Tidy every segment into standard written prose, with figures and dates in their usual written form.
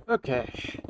Okay.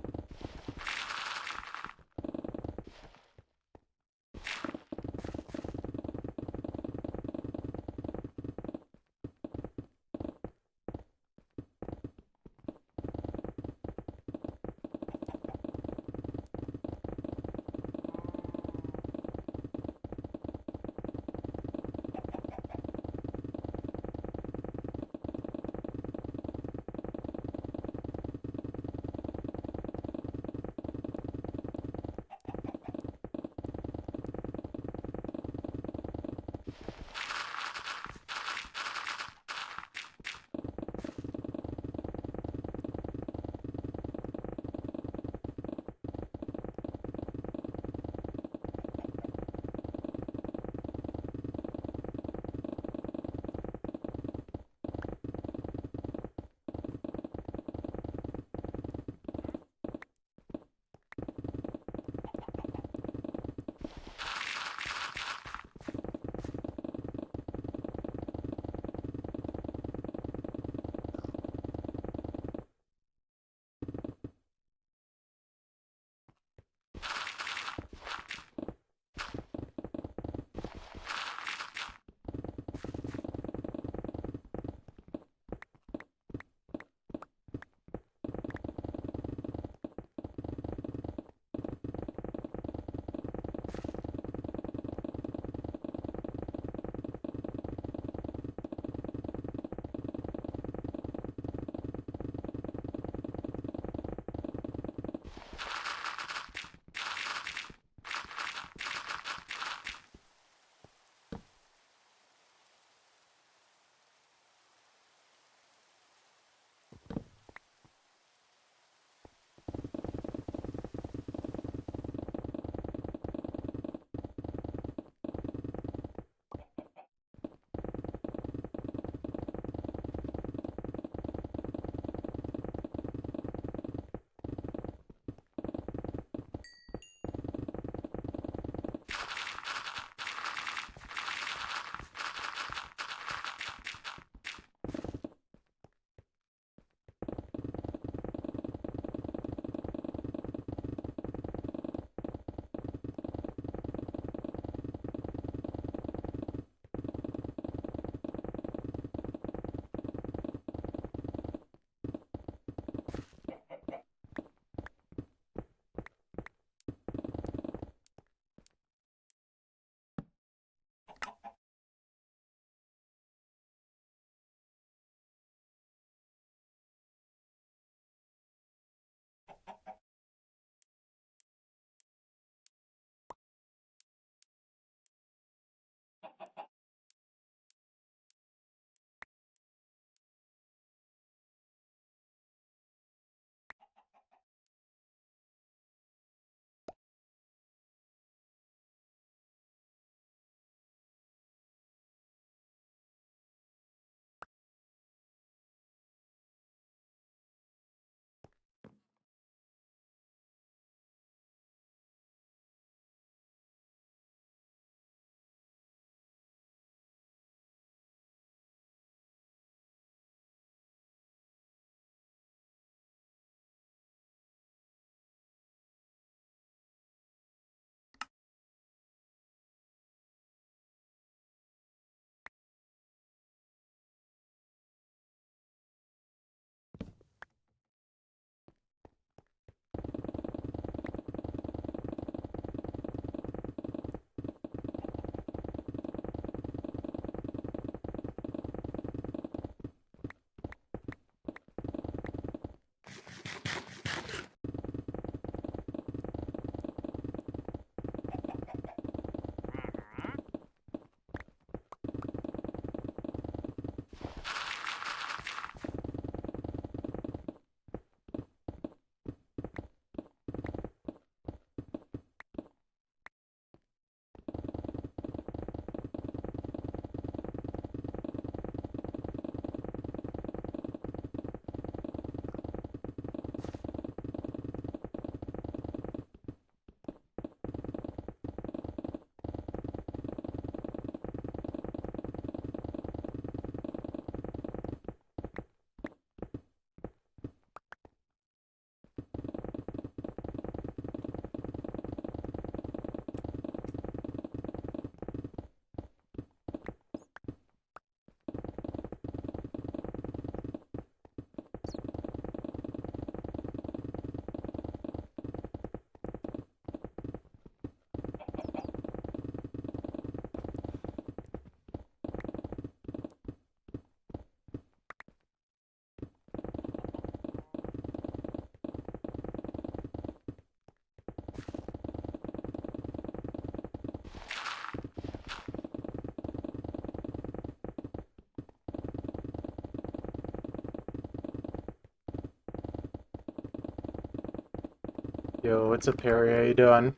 Yo, what's up, Harry? How you doing?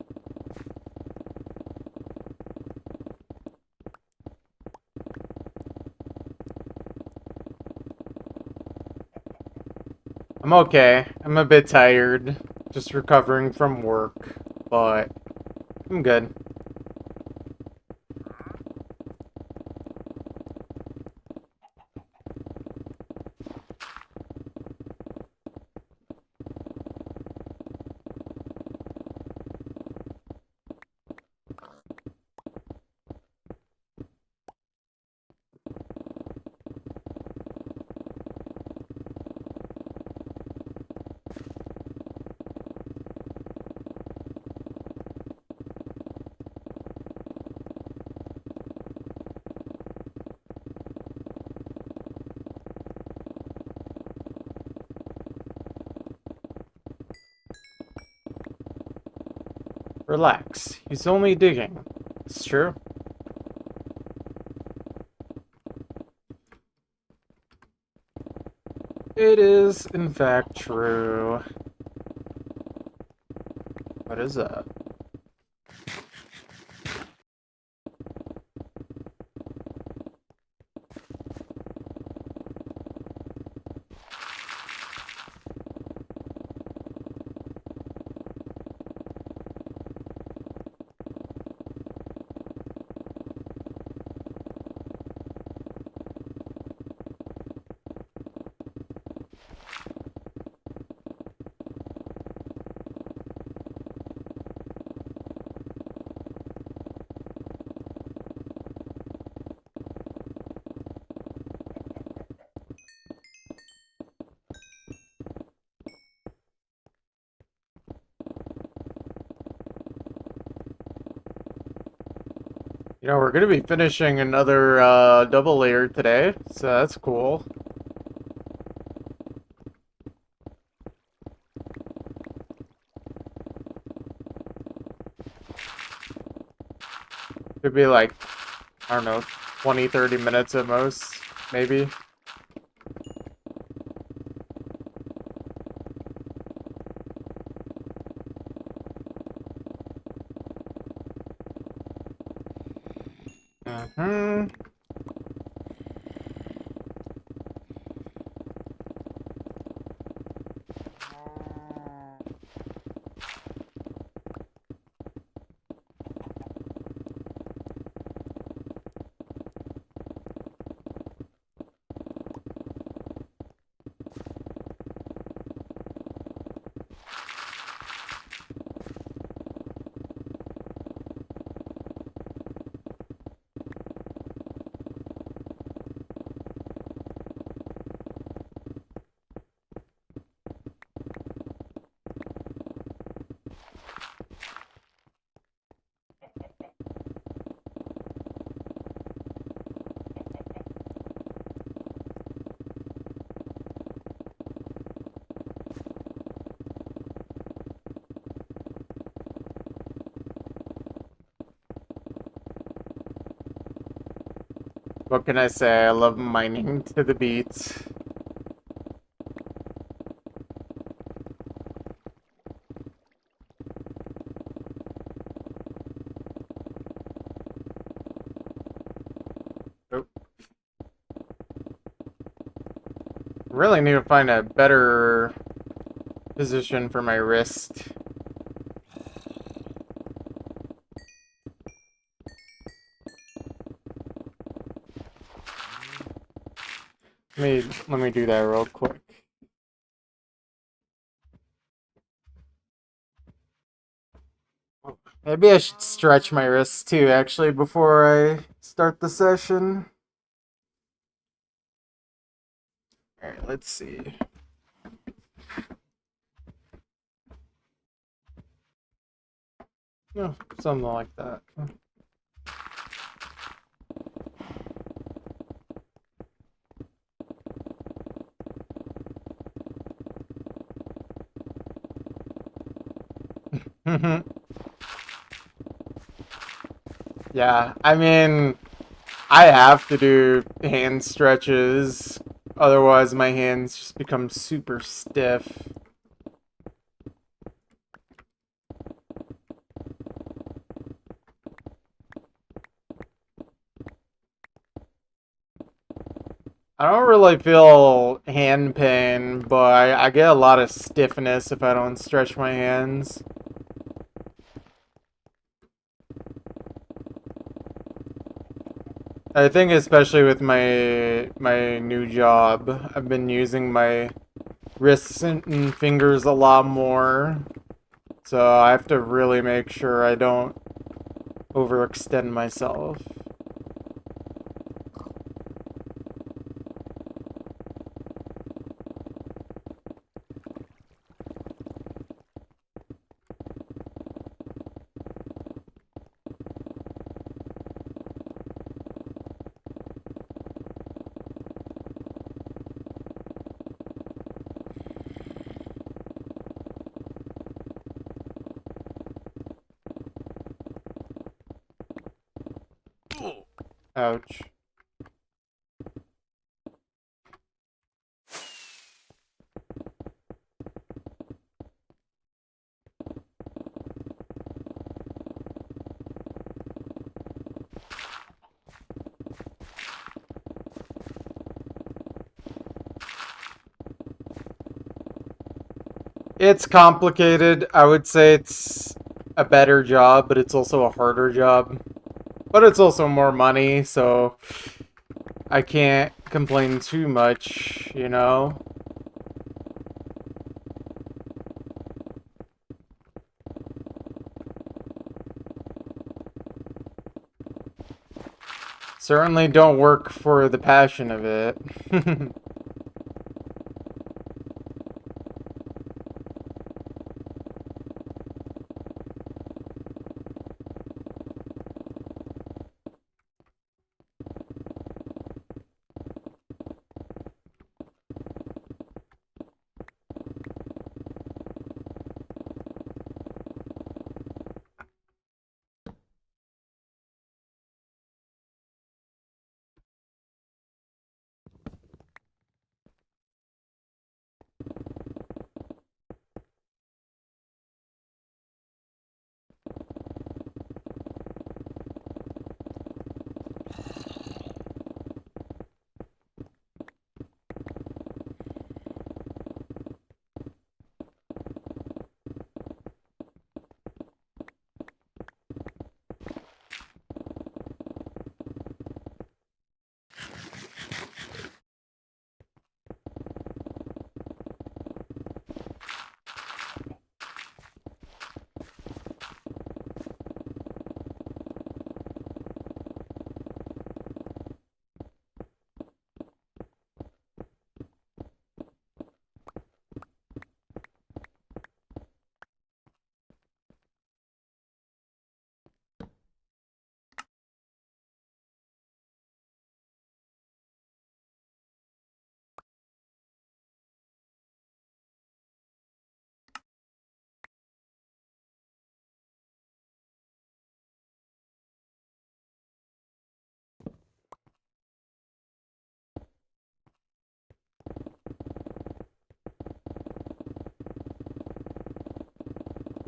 I'm okay. I'm a bit tired, just recovering from work, but I'm good. Relax. He's only digging. It's true. It is, in fact, true. What is that? You know, we're gonna be finishing another double layer today, so that's cool. Could be like, I don't know, 20, 30 minutes at most, maybe. Mm-hmm. What can I say? I love mining to the beat. Oh, really need to find a better position for my wrist. Let me do that real quick. Maybe I should stretch my wrists too, actually, before I start the session. Alright, let's see. No, something like that. Yeah, I mean, I have to do hand stretches, otherwise my hands just become super stiff. I don't really feel hand pain, but I get a lot of stiffness if I don't stretch my hands. I think especially with my new job, I've been using my wrists and fingers a lot more. So I have to really make sure I don't overextend myself. Ouch. It's complicated. I would say it's a better job, but it's also a harder job. But it's also more money, so I can't complain too much, you know? Certainly don't work for the passion of it.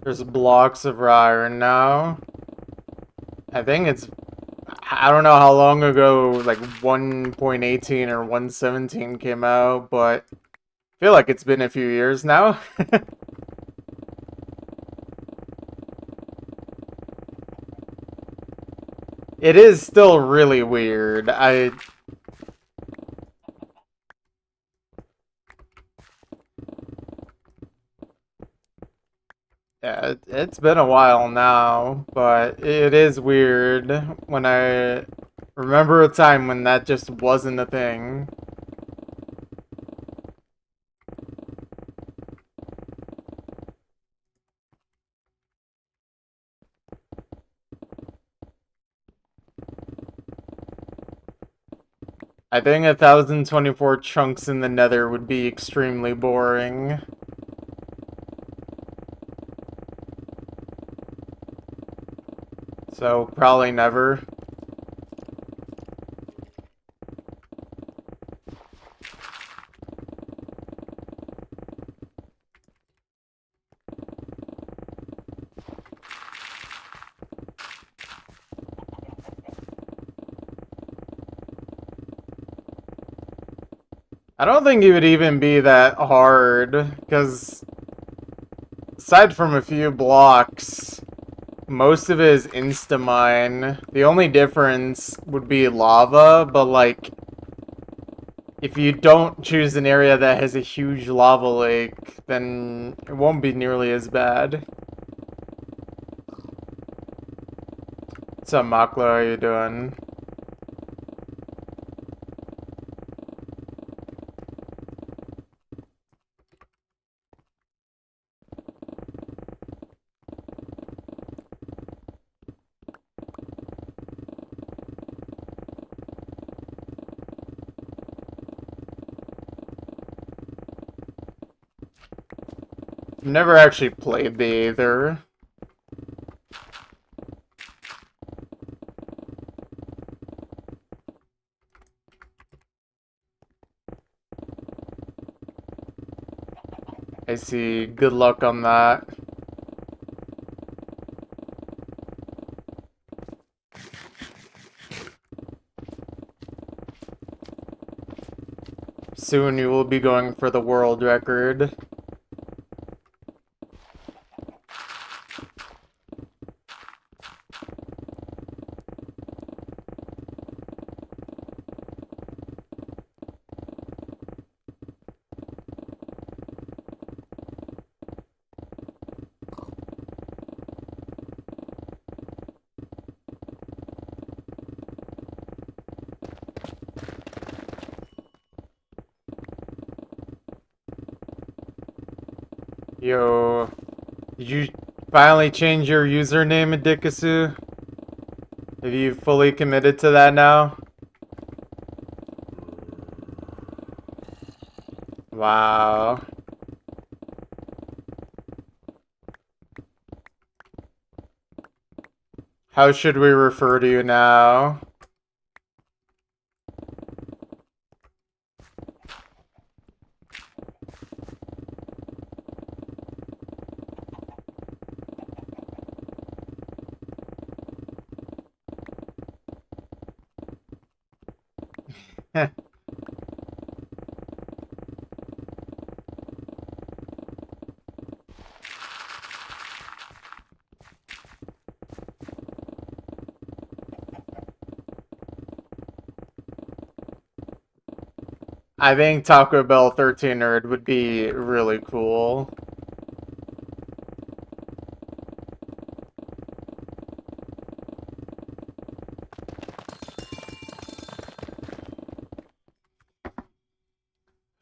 There's blocks of iron now. I think it's... I don't know how long ago, like 1.18 or 1.17 came out, but I feel like it's been a few years now. It is still really weird. Yeah, it's been a while now, but it is weird when I remember a time when that just wasn't a thing. I think 1024 chunks in the nether would be extremely boring. So, probably never. I don't think it would even be that hard, because aside from a few blocks, most of it is insta-mine. The only difference would be lava, but like, if you don't choose an area that has a huge lava lake, then it won't be nearly as bad. What's up, Maklo? How you doing? I've never actually played the Aether. I see. Good luck on that. Soon you will be going for the world record. Yo, did you finally change your username, Adikasu? Have you fully committed to that now? Wow. How should we refer to you now? I think Taco Bell 13 Nerd would be really cool.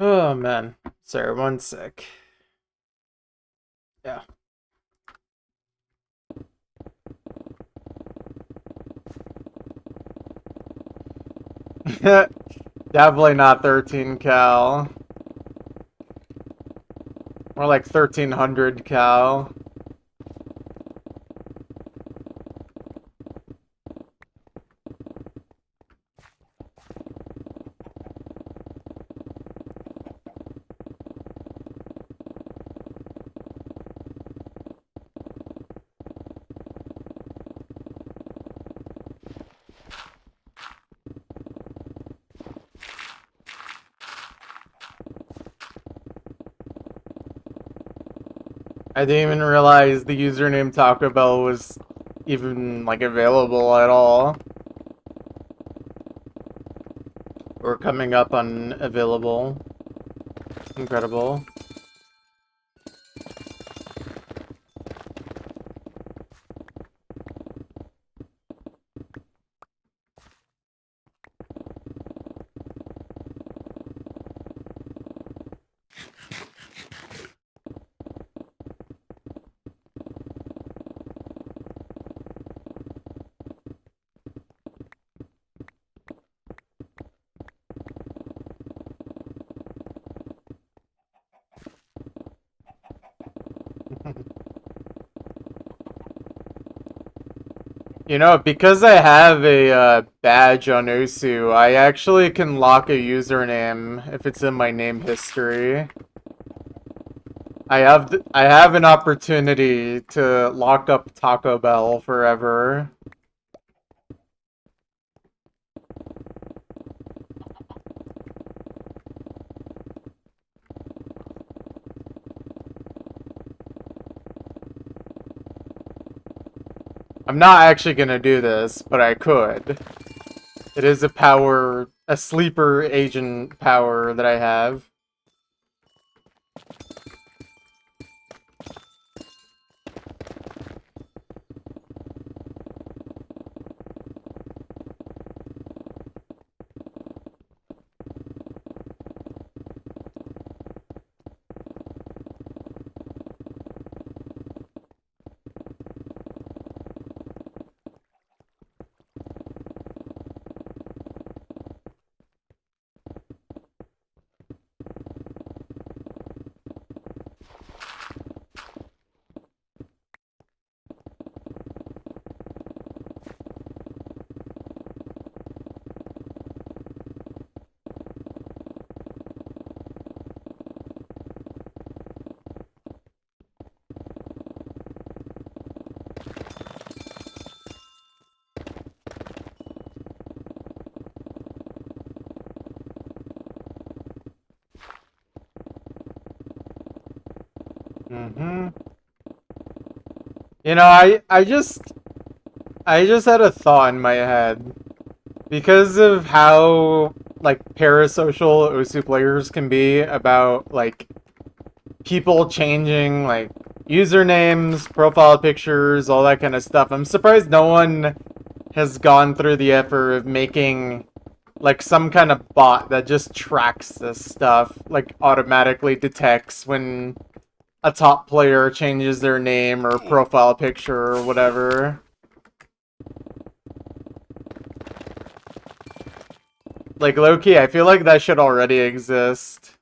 Oh man. Sorry, one sec. Yeah. Definitely not 13 cal. More like 1300 cal. I didn't even realize the username Taco Bell was even, like, available at all. Or coming up on available. Incredible. You know, because I have a badge on Osu, I actually can lock a username if it's in my name history. I have an opportunity to lock up Taco Bell forever. I'm not actually gonna do this, but I could. It is a power, a sleeper agent power that I have. Mm-hmm. You know, I just had a thought in my head. Because of how, like, parasocial OSU players can be about, like, people changing, like, usernames, profile pictures, all that kind of stuff. I'm surprised no one has gone through the effort of making, like, some kind of bot that just tracks this stuff, like, automatically detects when a top player changes their name or profile picture or whatever. Like, low-key, I feel like that should already exist.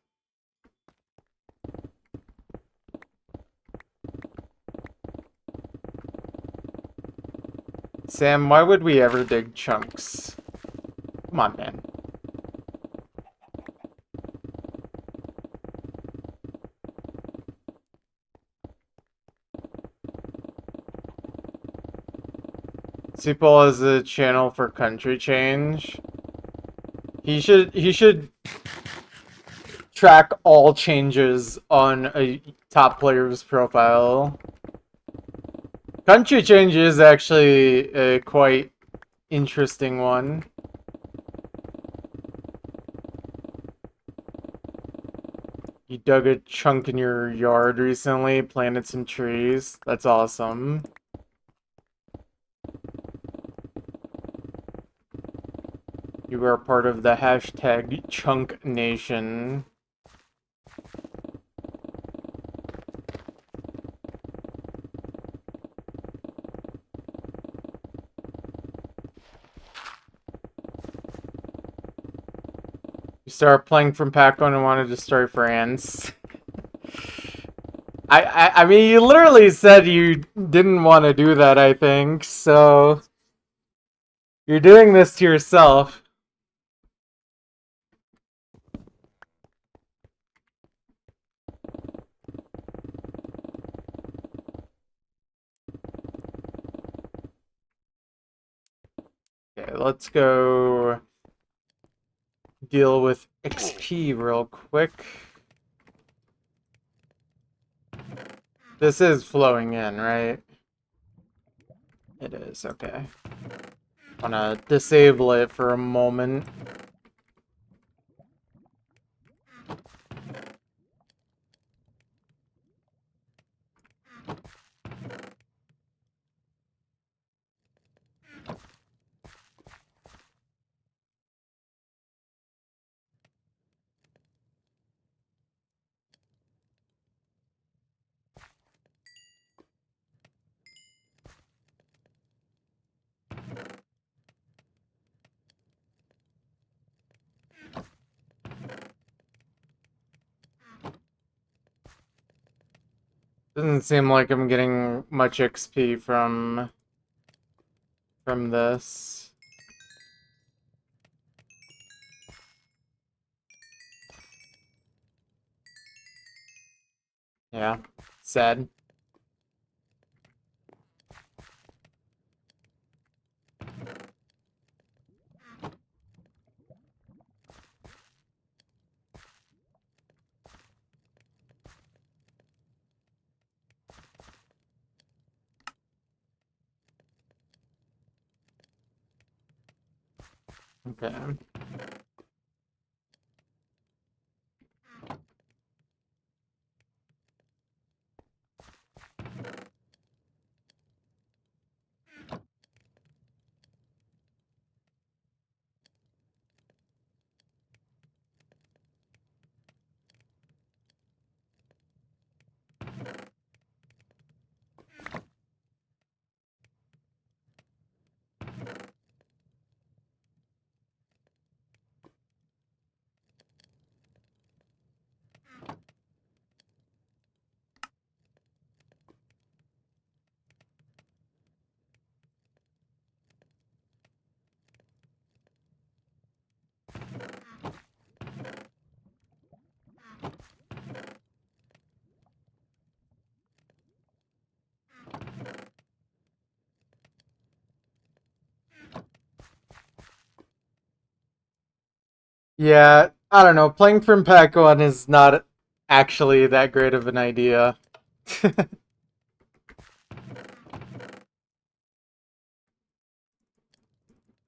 Sam, why would we ever dig chunks? Come on, man. Supol is a channel for country change. He should track all changes on a top player's profile. Country change is actually a quite interesting one. You dug a chunk in your yard recently, planted some trees. That's awesome. You are part of the hashtag Chunk Nation. You started playing from Pac-Man and wanted to start France. I mean, you literally said you didn't want to do that, I think, so you're doing this to yourself. Okay, let's go deal with XP real quick. This is flowing in, right? It is, okay. Wanna disable it for a moment. Doesn't seem like I'm getting much XP from this. Yeah, sad. Okay. Yeah, I don't know. Playing from pack one is not actually that great of an idea. Okay,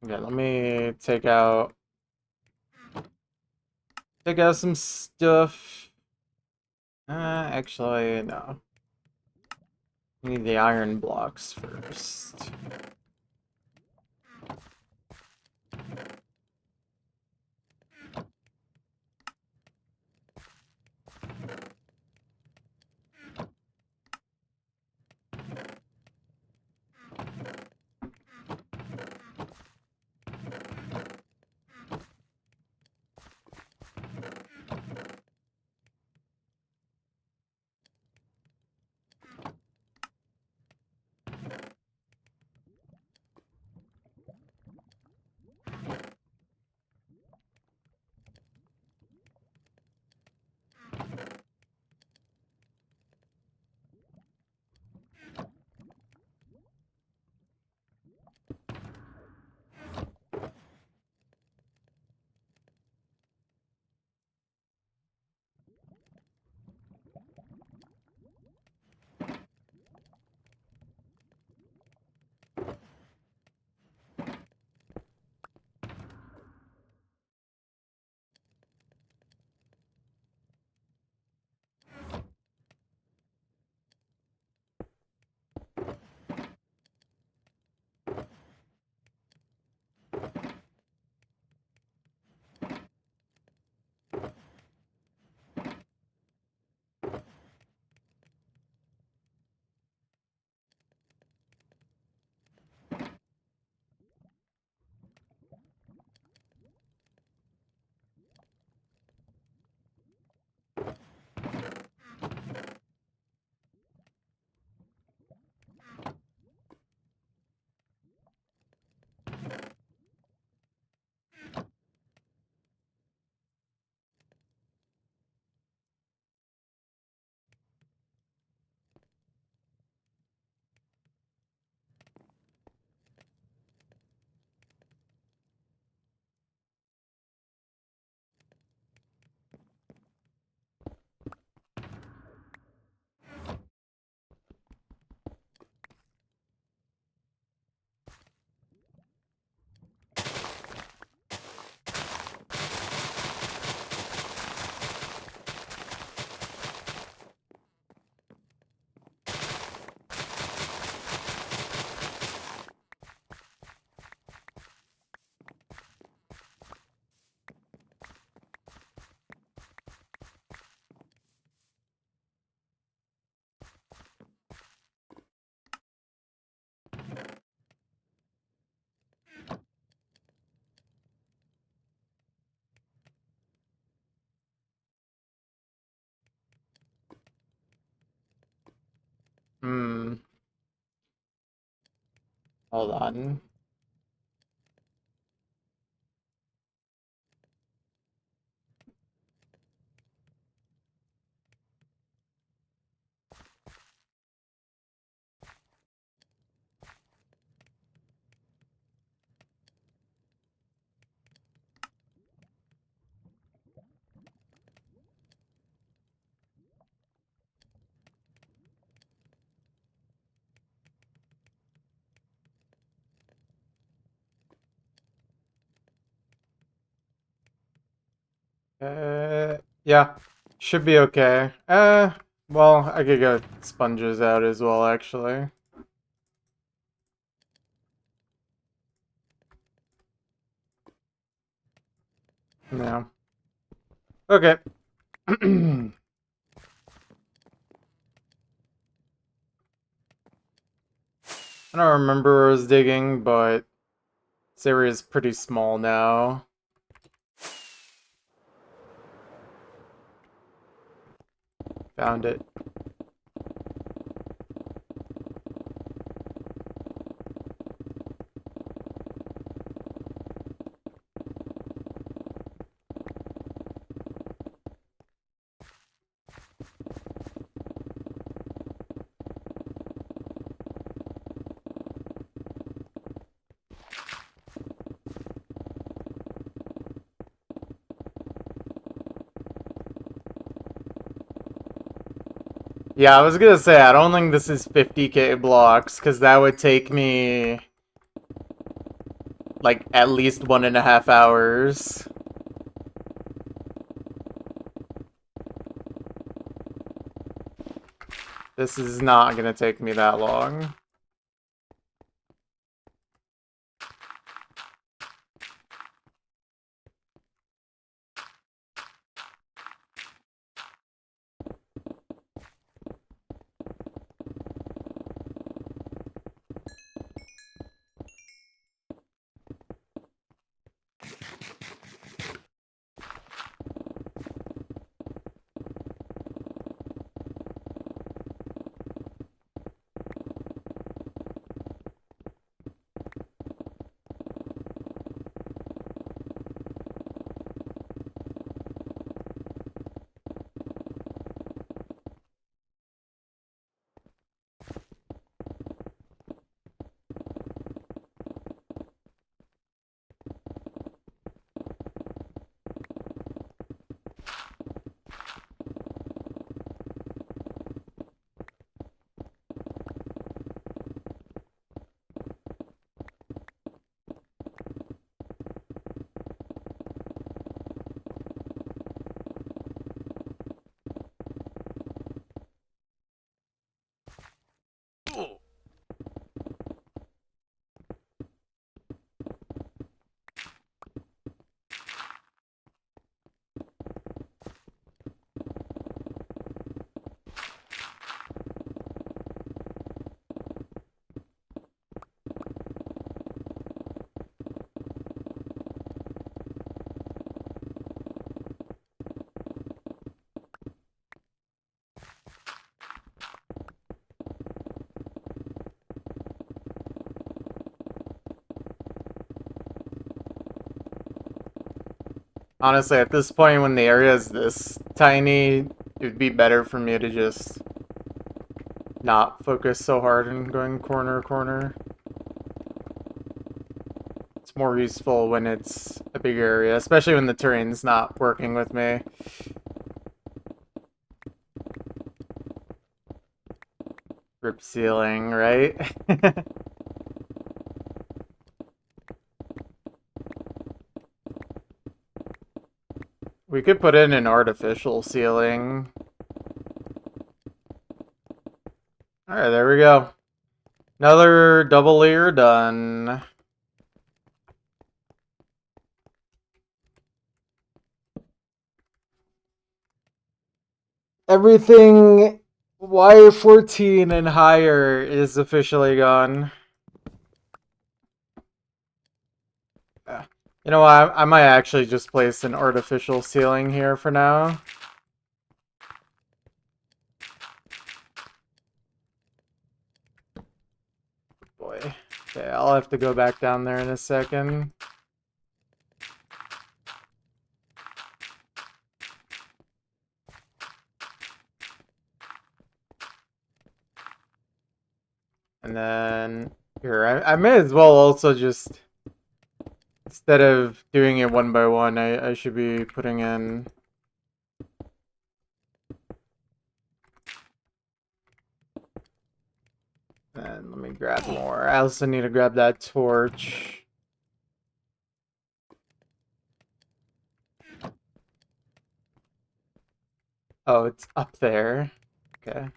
let me take out some stuff. Actually, no. We need the iron blocks first. Hmm. Hold on. Yeah. Should be okay. Well, I could get sponges out as well, actually. Yeah. Okay. I don't remember where I was digging, but this area is pretty small now. Found it. Yeah, I was gonna say, I don't think this is 50k blocks, because that would take me, like, at least 1.5 hours. This is not gonna take me that long. Honestly, at this point, when the area is this tiny, it'd be better for me to just not focus so hard on going corner to corner. It's more useful when it's a big area, especially when the terrain's not working with me. Rip ceiling, right? We could put in an artificial ceiling. Alright, there we go. Another double layer done. Everything wire 14 and higher is officially gone. You know what? I might actually just place an artificial ceiling here for now. Boy. Okay, I'll have to go back down there in a second. And then here, I may as well also just, instead of doing it one by one, I should be putting in. And let me grab more. I also need to grab that torch. Oh, it's up there. Okay.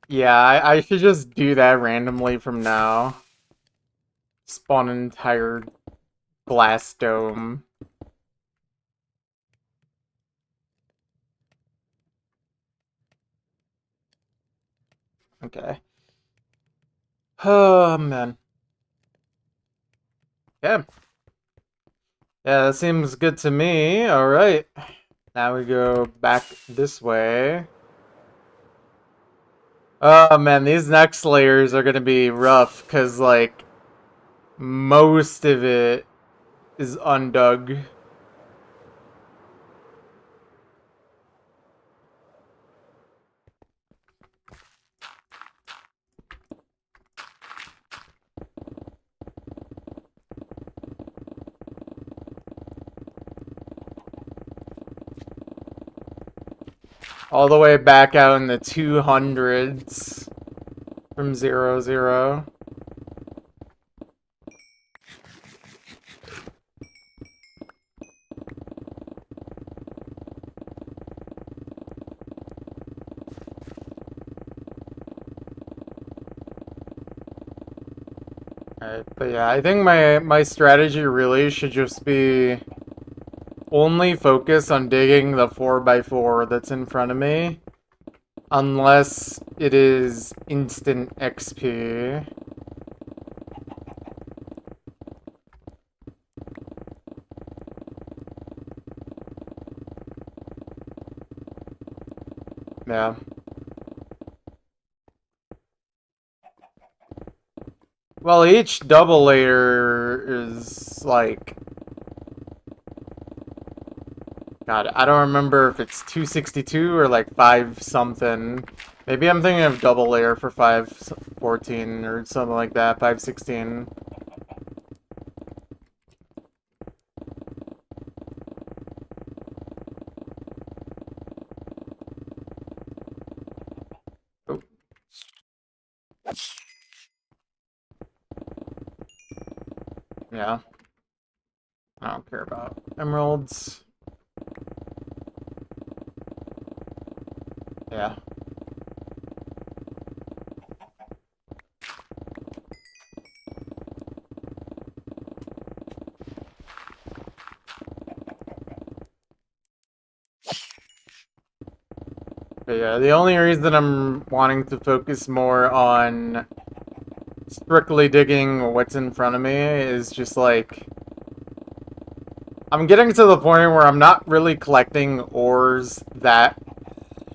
Yeah, I should just do that randomly from now. Spawn an entire glass dome. Okay. Oh, man. Yeah. Yeah, that seems good to me. Alright. Now we go back this way. Oh, man, these next layers are gonna be rough, because, like, most of it is undug. All the way back out in the 200s from 0, 0. Alright, but yeah, I think my strategy really should just be only focus on digging the 4x4 that's in front of me, unless it is instant XP. Yeah. Well, each double layer is like... God, I don't remember if it's 262 or like 5 something. Maybe I'm thinking of double layer for 514 or something like that, 516. Oh. Yeah. I don't care about emeralds. Yeah. But yeah, the only reason I'm wanting to focus more on strictly digging what's in front of me is just like... I'm getting to the point where I'm not really collecting ores that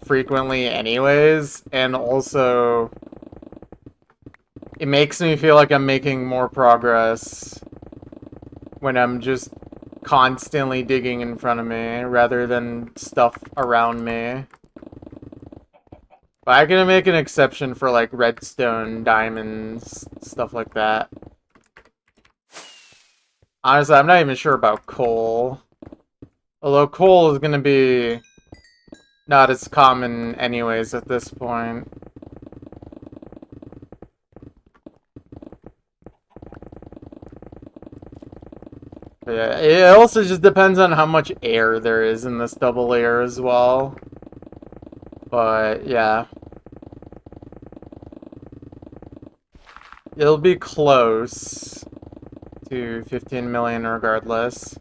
frequently anyways, and also it makes me feel like I'm making more progress when I'm just constantly digging in front of me rather than stuff around me. But I'm gonna make an exception for like redstone, diamonds, stuff like that. Honestly, I'm not even sure about coal. Although coal is gonna be not as common anyways at this point. But yeah, it also just depends on how much air there is in this double layer as well. But yeah. It'll be close to 15 million regardless.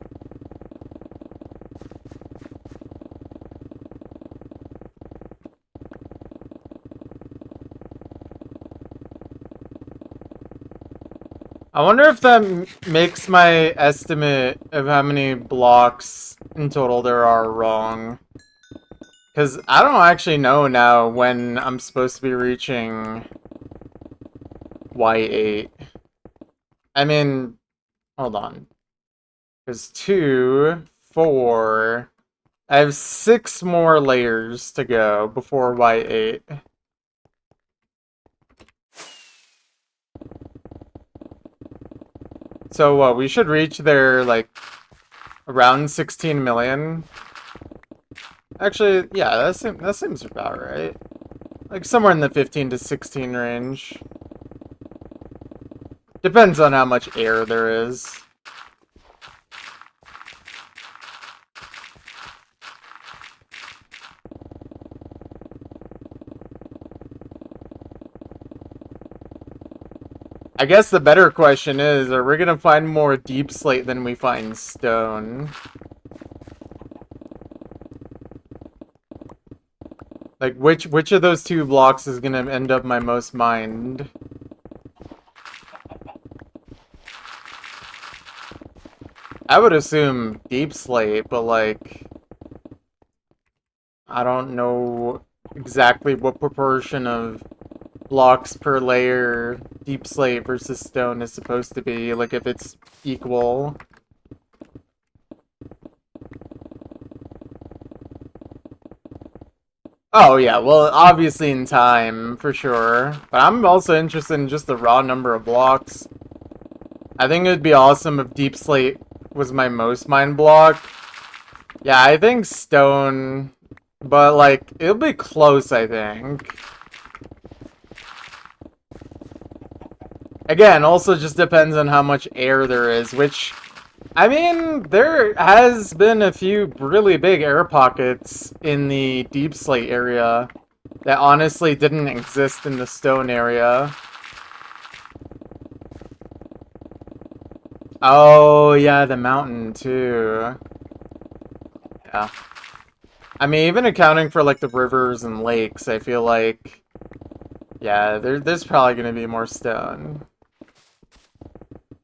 I wonder if that makes my estimate of how many blocks in total there are wrong. Because I don't actually know now when I'm supposed to be reaching Y8. I mean, hold on. There's 2, 4... I have 6 more layers to go before Y8. So what, we should reach there, like, around 16 million? Actually, yeah, that seems about right. Like somewhere in the 15 to 16 range. Depends on how much air there is. I guess the better question is, are we gonna find more deep slate than we find stone? Like, which of those two blocks is gonna end up my most mined? I would assume deep slate, but like, I don't know exactly what proportion of blocks per layer deep slate versus stone is supposed to be, like if it's equal. Oh yeah, well obviously in time, for sure. But I'm also interested in just the raw number of blocks. I think it would be awesome if deep slate was my most mined block. Yeah, I think stone, but like, it'll be close, I think. Again, also just depends on how much air there is, which, I mean, there has been a few really big air pockets in the deep slate area that honestly didn't exist in the stone area. Oh, yeah, the mountain, too. Yeah. I mean, even accounting for, like, the rivers and lakes, I feel like, yeah, there's probably gonna be more stone.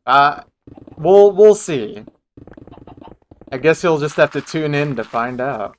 Uh, we'll see. I guess you'll just have to tune in to find out.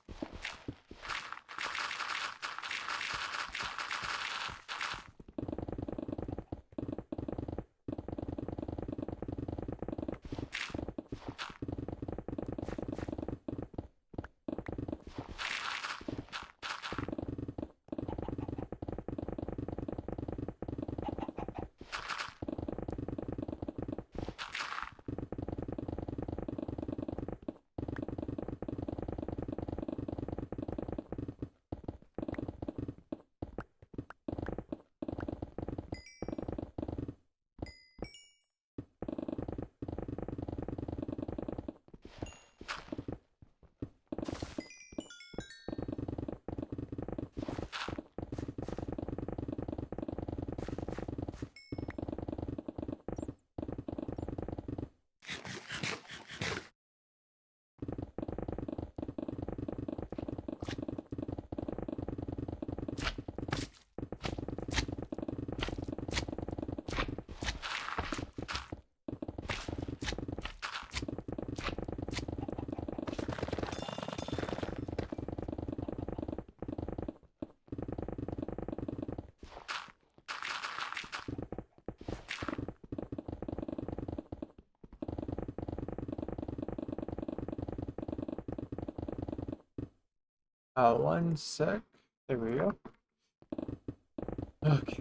One sec. There we go. Okay.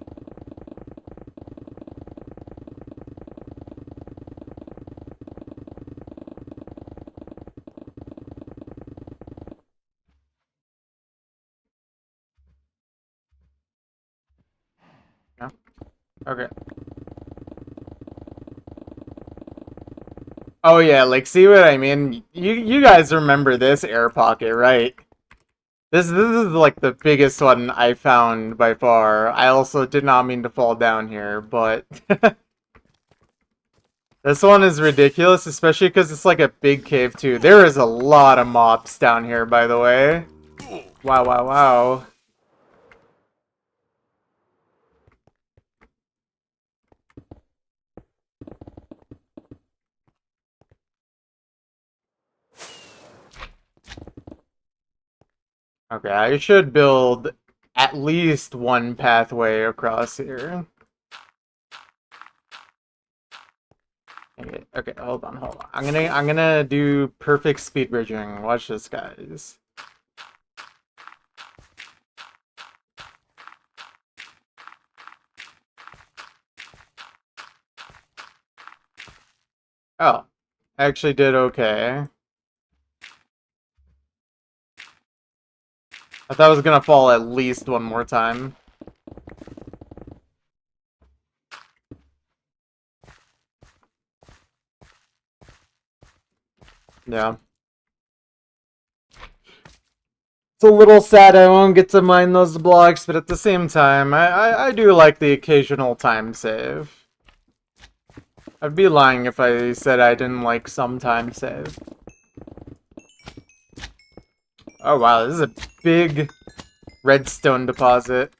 Yeah. Okay. Oh yeah, like see what I mean? You guys remember this air pocket, right? This is like the biggest one I found by far. I also did not mean to fall down here, but this one is ridiculous, especially because it's like a big cave too. There is a lot of mops down here, by the way. Wow, wow, wow. Okay, I should build at least one pathway across here. Okay, hold on, hold on. I'm gonna do perfect speed bridging. Watch this, guys. Oh, I actually did okay. I thought I was gonna fall at least one more time. Yeah. It's a little sad I won't get to mine those blocks, but at the same time, I do like the occasional time save. I'd be lying if I said I didn't like some time save. Oh wow, this is a big redstone deposit.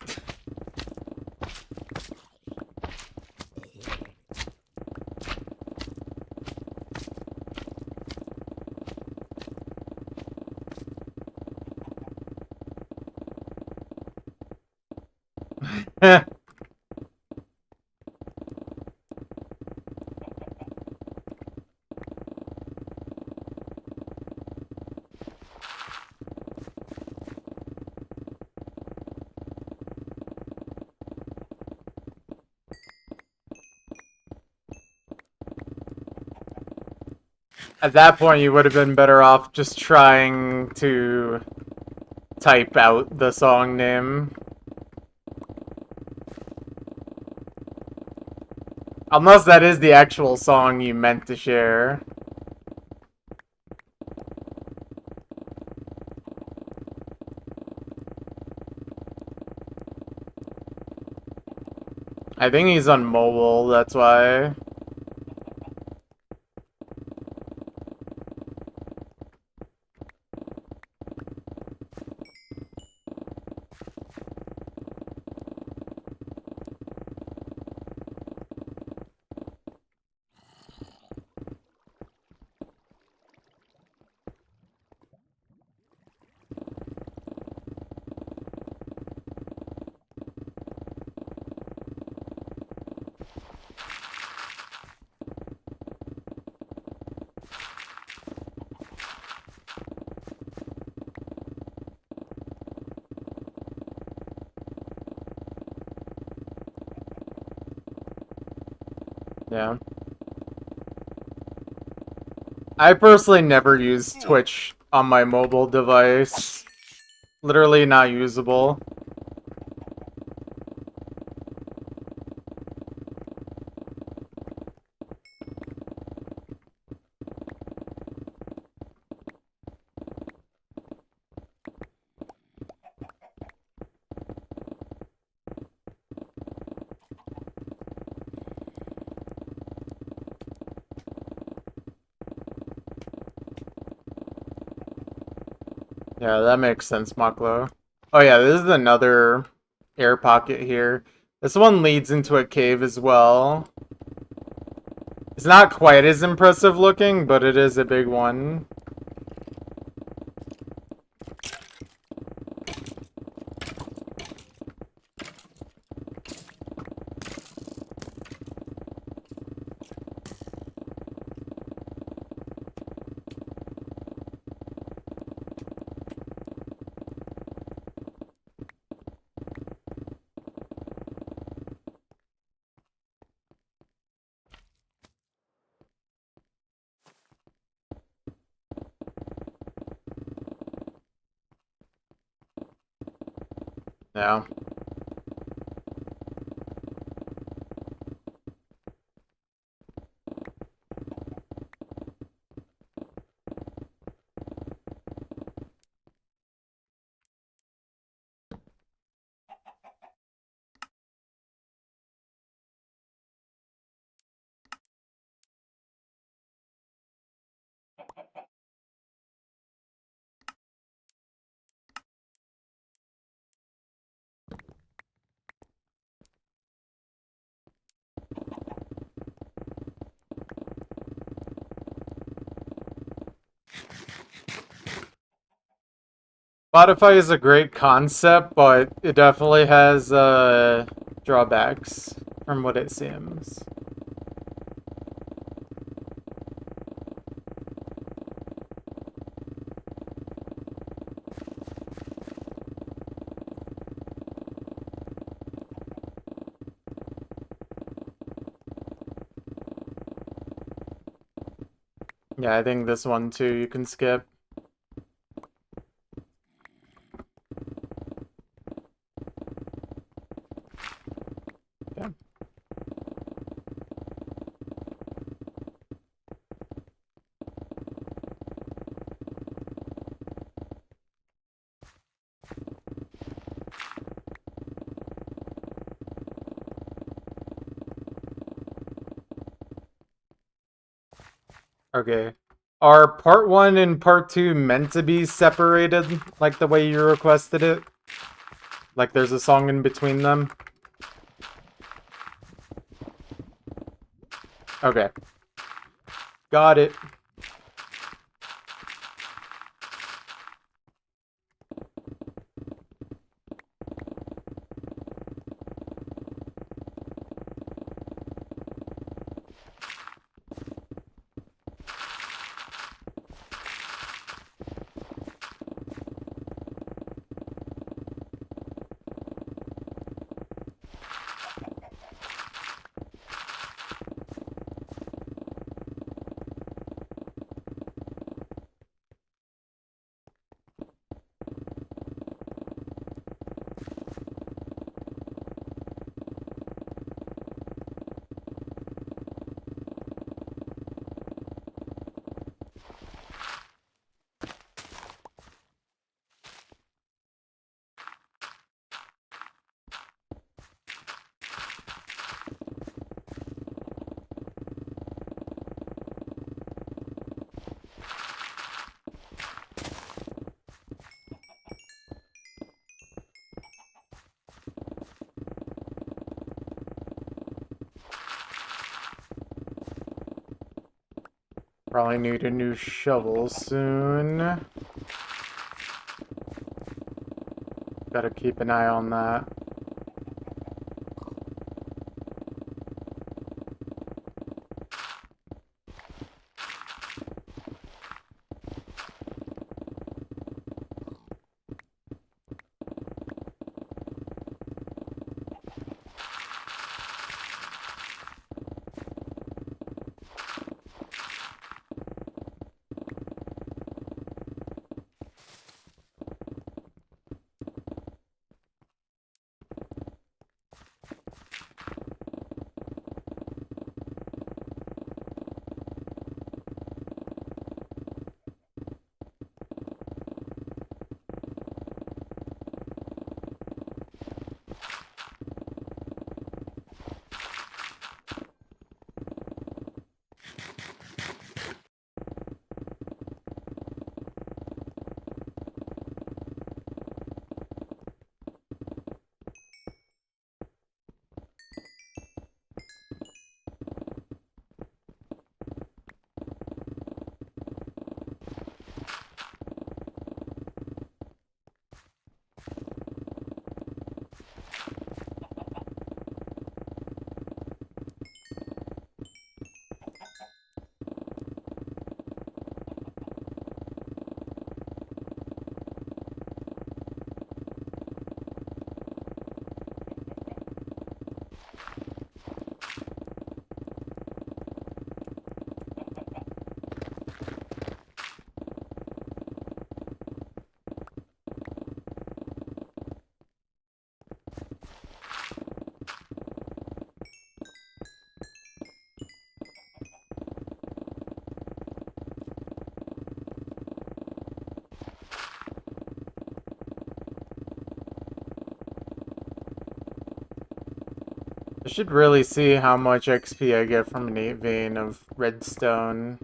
At that point, you would have been better off just trying to type out the song name. Unless that is the actual song you meant to share. I think he's on mobile, that's why. Yeah. I personally never use Twitch on my mobile device. Literally not usable. Yeah, that makes sense, Maklo. Oh yeah, this is another air pocket here. This one leads into a cave as well. It's not quite as impressive looking, but it is a big one. Yeah. Spotify is a great concept, but it definitely has drawbacks from what it seems. Yeah, I think this one too you can skip. Yeah. Okay. Are part 1 and part 2 meant to be separated, like the way you requested it? Like there's a song in between them? Okay. Got it. Probably need a new shovel soon. Gotta keep an eye on that. I should really see how much XP I get from an 8 vein of redstone.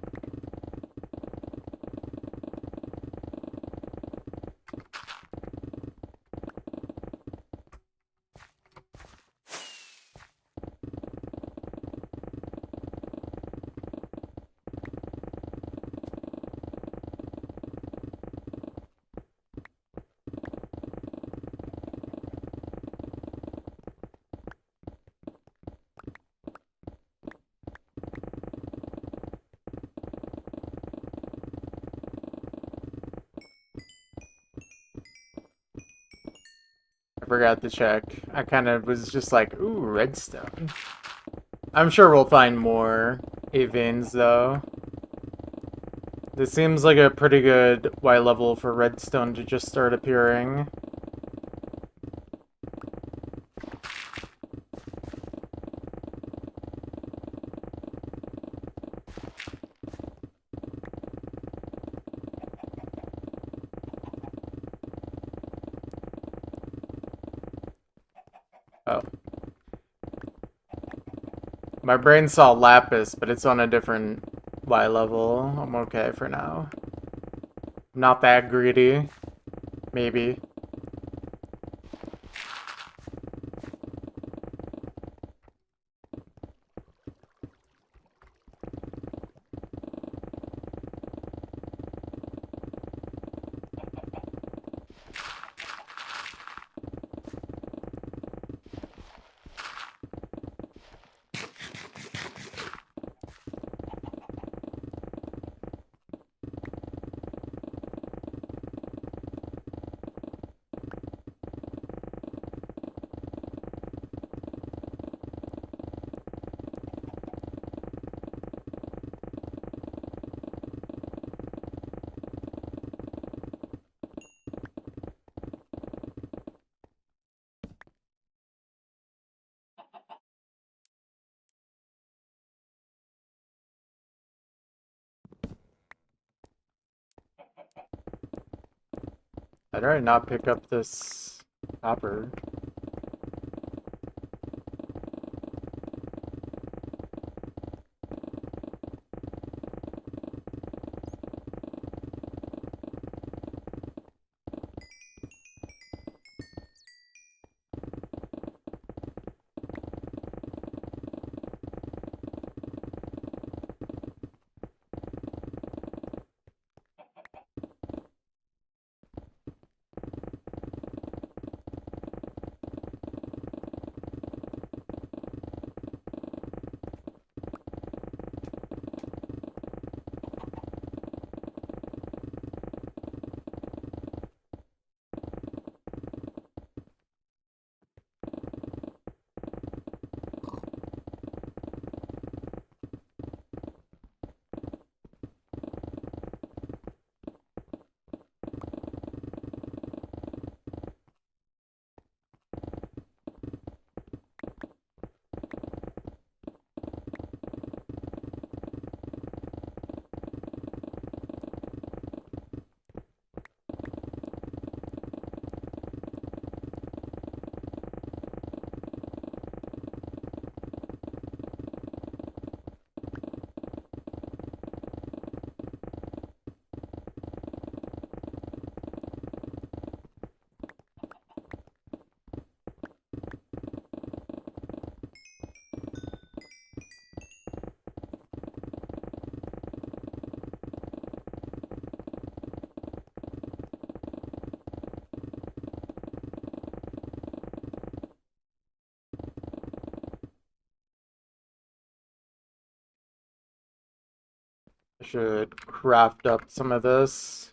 I forgot to check. I kind of was just like, ooh, redstone. I'm sure we'll find more 8 veins though. This seems like a pretty good Y level for redstone to just start appearing. Oh. My brain saw lapis, but it's on a different Y level. I'm okay for now. I'm not that greedy. Maybe. Better not pick up this copper. I should craft up some of this.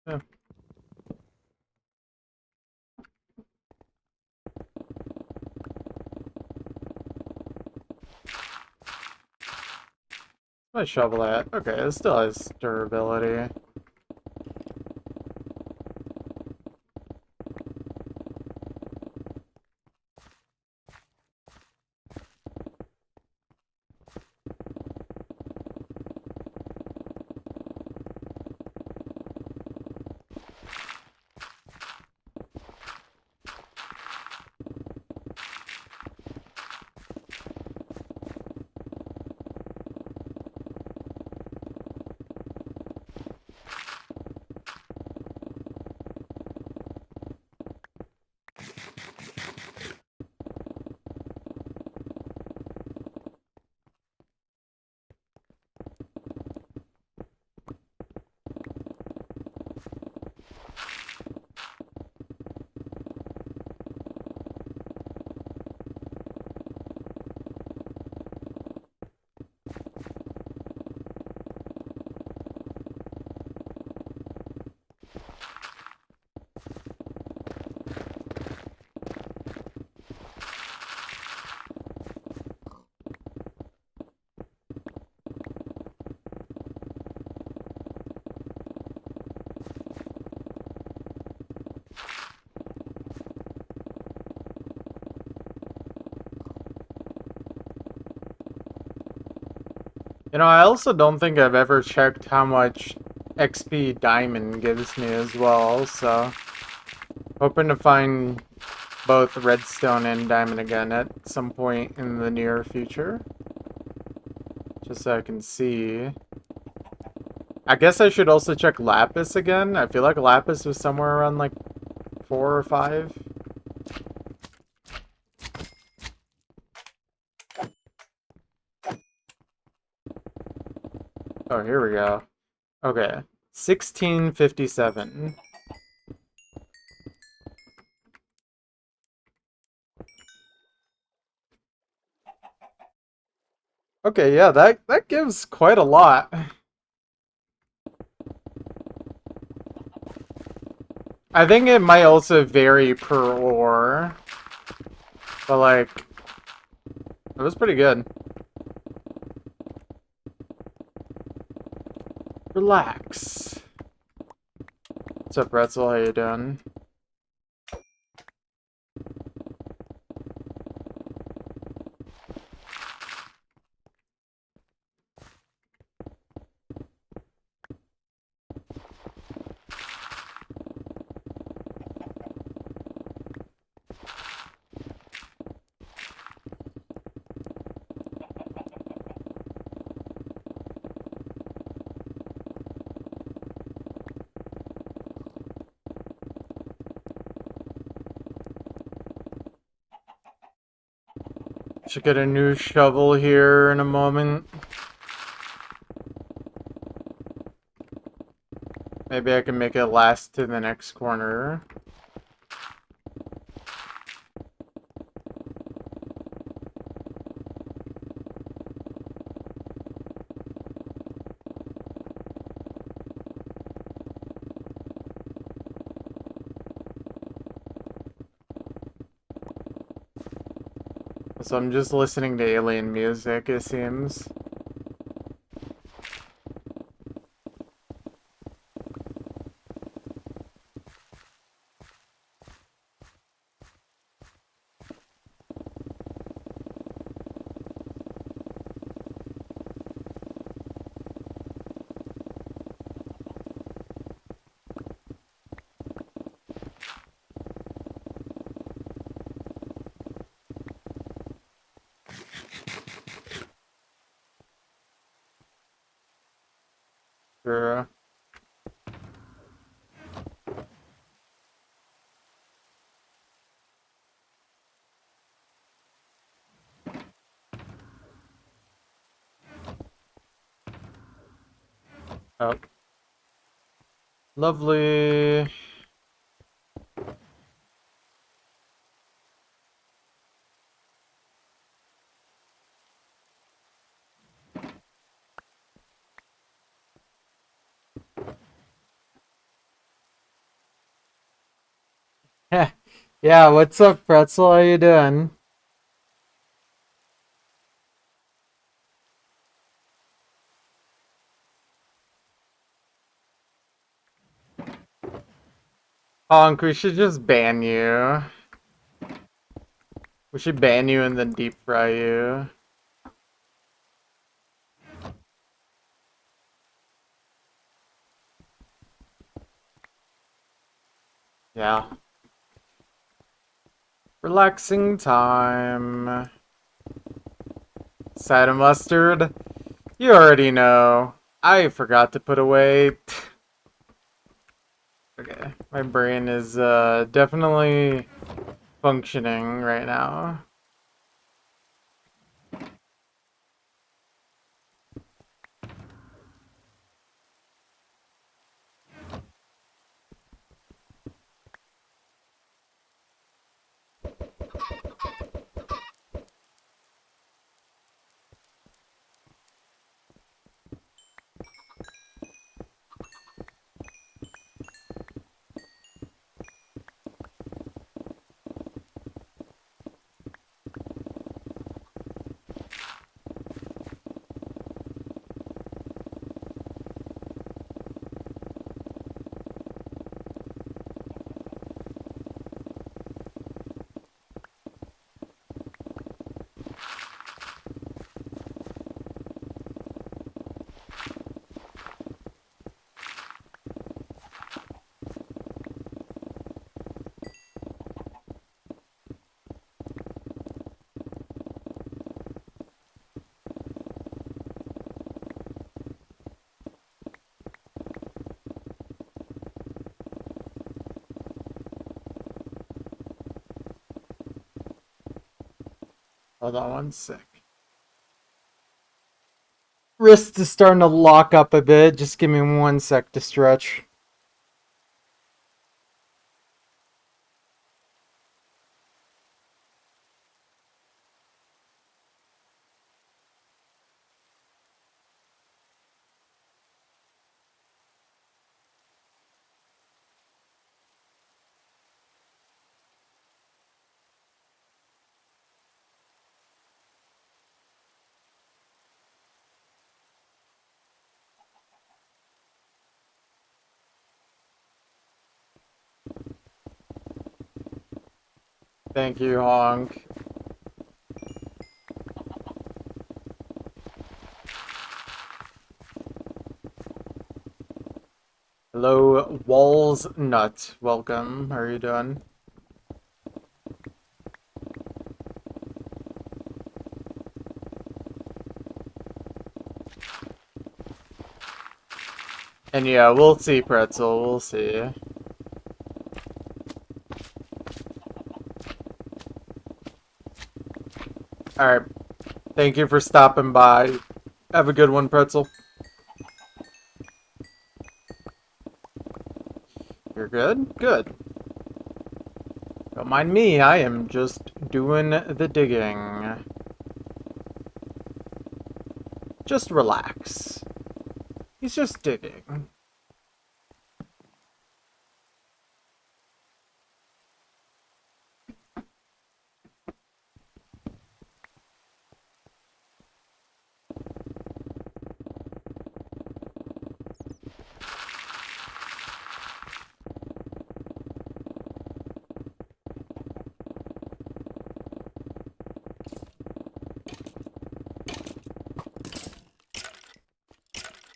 Yeah. My shovel at. Okay, it still has durability. You know, I also don't think I've ever checked how much XP Diamond gives me as well, so hoping to find both Redstone and Diamond again at some point in the near future. Just so I can see. I guess I should also check Lapis again. I feel like Lapis was somewhere around like 4 or 5. Oh, here we go. Okay. 1657. Okay, yeah, that gives quite a lot. I think it might also vary per ore. But like, it was pretty good. Relax. What's up, Pretzel? How you doing? Should get a new shovel here in a moment. Maybe I can make it last to the next corner. So I'm just listening to alien music, it seems. Sure. Oh. Lovely. Yeah, what's up, Pretzel? How you doing? Honk, we should just ban you. We should ban you and then deep fry you. Yeah. Relaxing time. Side of mustard? You already know. I forgot to put away. Okay, my brain is definitely functioning right now. Hold on one sec. Wrist is starting to lock up a bit. Just give me 1 sec to stretch. Thank you, Honk. Hello, Walls Nut. Welcome. How are you doing? And yeah, we'll see, Pretzel. We'll see. Alright. Thank you for stopping by. Have a good one, Pretzel. You're good? Good. Don't mind me, I am just doing the digging. Just relax. He's just digging.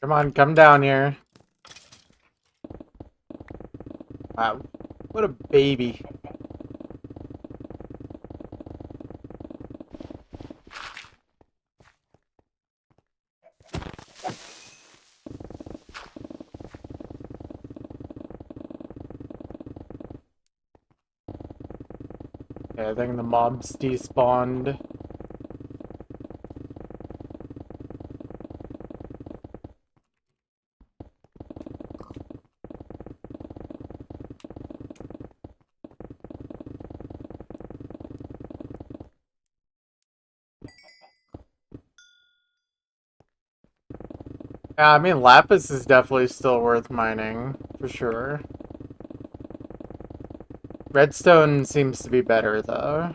Come on, come down here. Wow, what a baby. Okay, I think the mobs despawned. Yeah, I mean, Lapis is definitely still worth mining, for sure. Redstone seems to be better, though.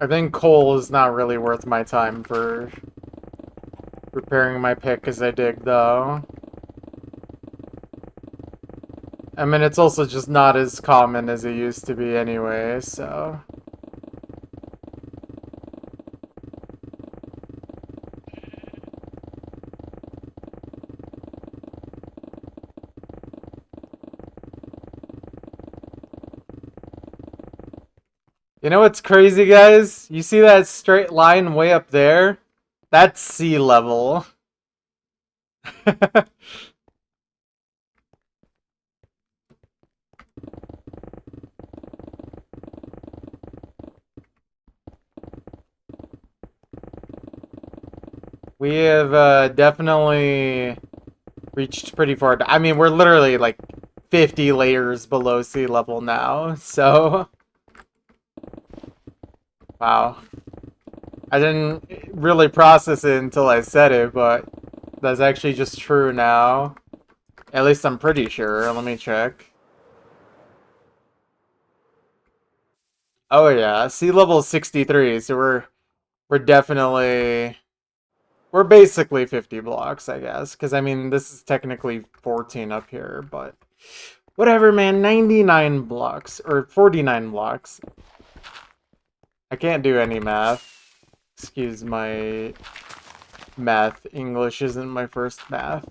I think coal is not really worth my time for repairing my pick as I dig, though. I mean, it's also just not as common as it used to be anyway, so... You know what's crazy, guys? You see that straight line way up there? That's sea level. We have definitely reached pretty far. I mean, we're literally like 50 layers below sea level now, so... Wow. I didn't really process it until I said it, but that's actually just true now. At least I'm pretty sure. Let me check. Oh yeah, sea level 63, so we're definitely... We're basically 50 blocks, I guess. Because, I mean, this is technically 14 up here, but... Whatever, man. 99 blocks. Or 49 blocks. I can't do any math. Excuse my math. English isn't my first math.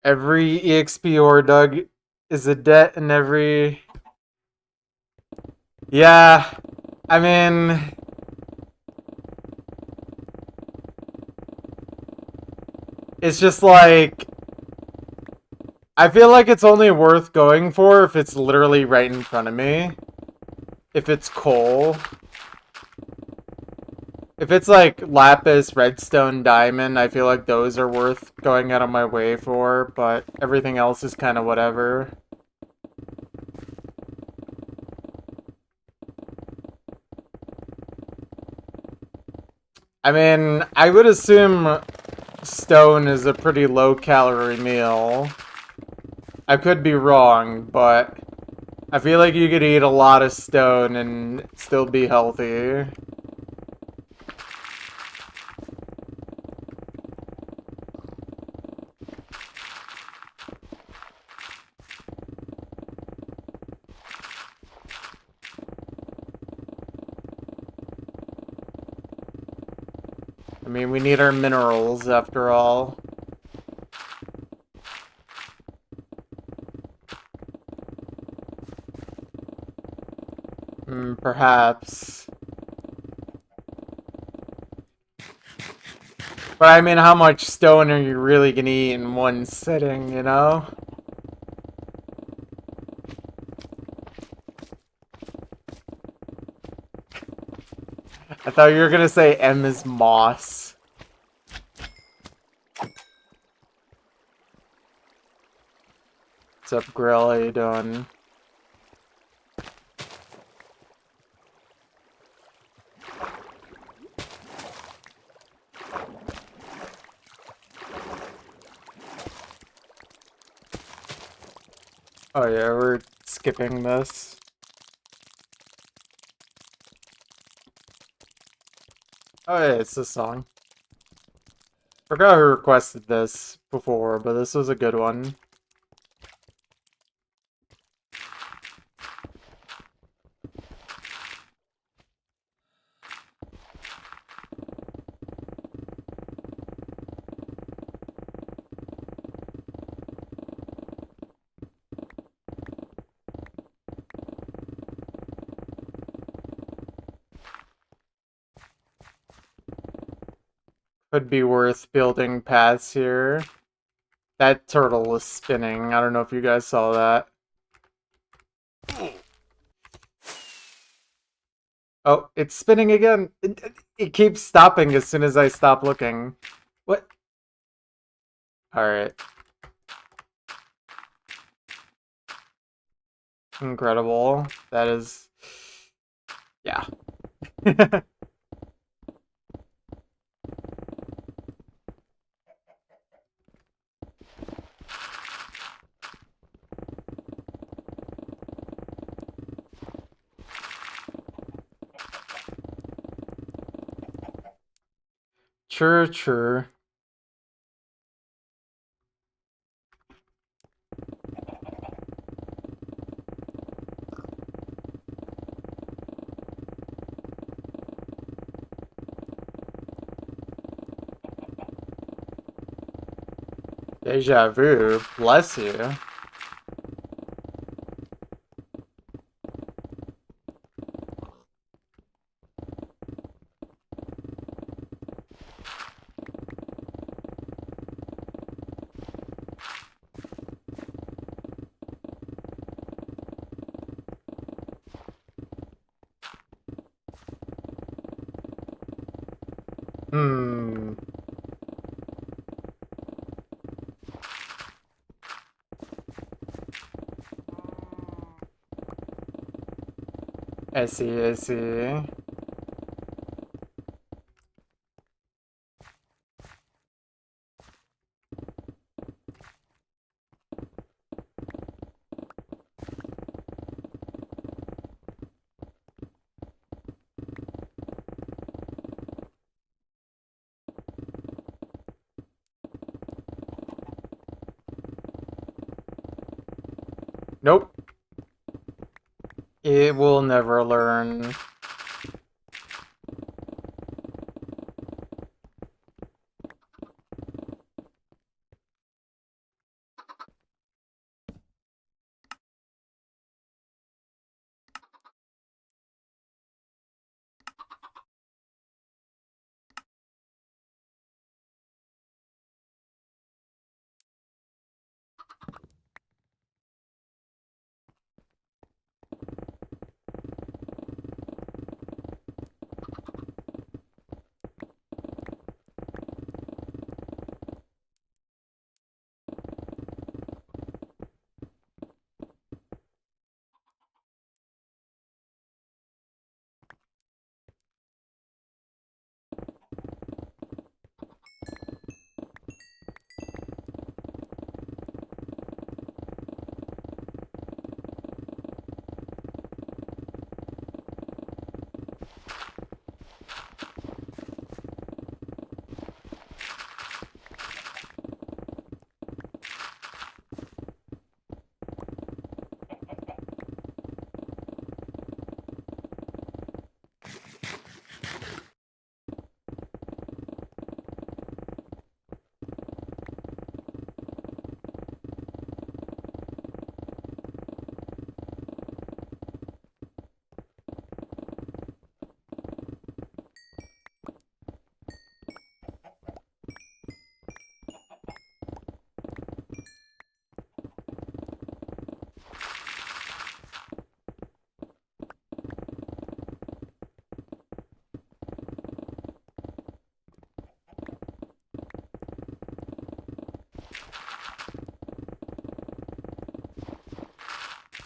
Every EXP ore dug is a debt, and every... Yeah, I mean... It's just like, I feel like it's only worth going for if it's literally right in front of me. If it's coal. If it's like lapis, redstone, diamond, I feel like those are worth going out of my way for, but everything else is kind of whatever. I mean, I would assume stone is a pretty low-calorie meal. I could be wrong, but I feel like you could eat a lot of stone and still be healthy. I mean, we need our minerals after all. Perhaps. But I mean, how much stone are you really gonna eat in one sitting, you know? I thought you were gonna say M is moss. What's up, Grill? How you doing? Oh yeah, we're skipping this. Oh yeah, it's this song. Forgot who requested this before, but this was a good one. Could be worth building paths here. That turtle is spinning. I don't know if you guys saw that. Oh, it's spinning again. It keeps stopping as soon as I stop looking. What? Alright. Incredible. That is... Yeah. Sure. Deja vu. Bless you. Hmm. I see. Nope. It will never learn.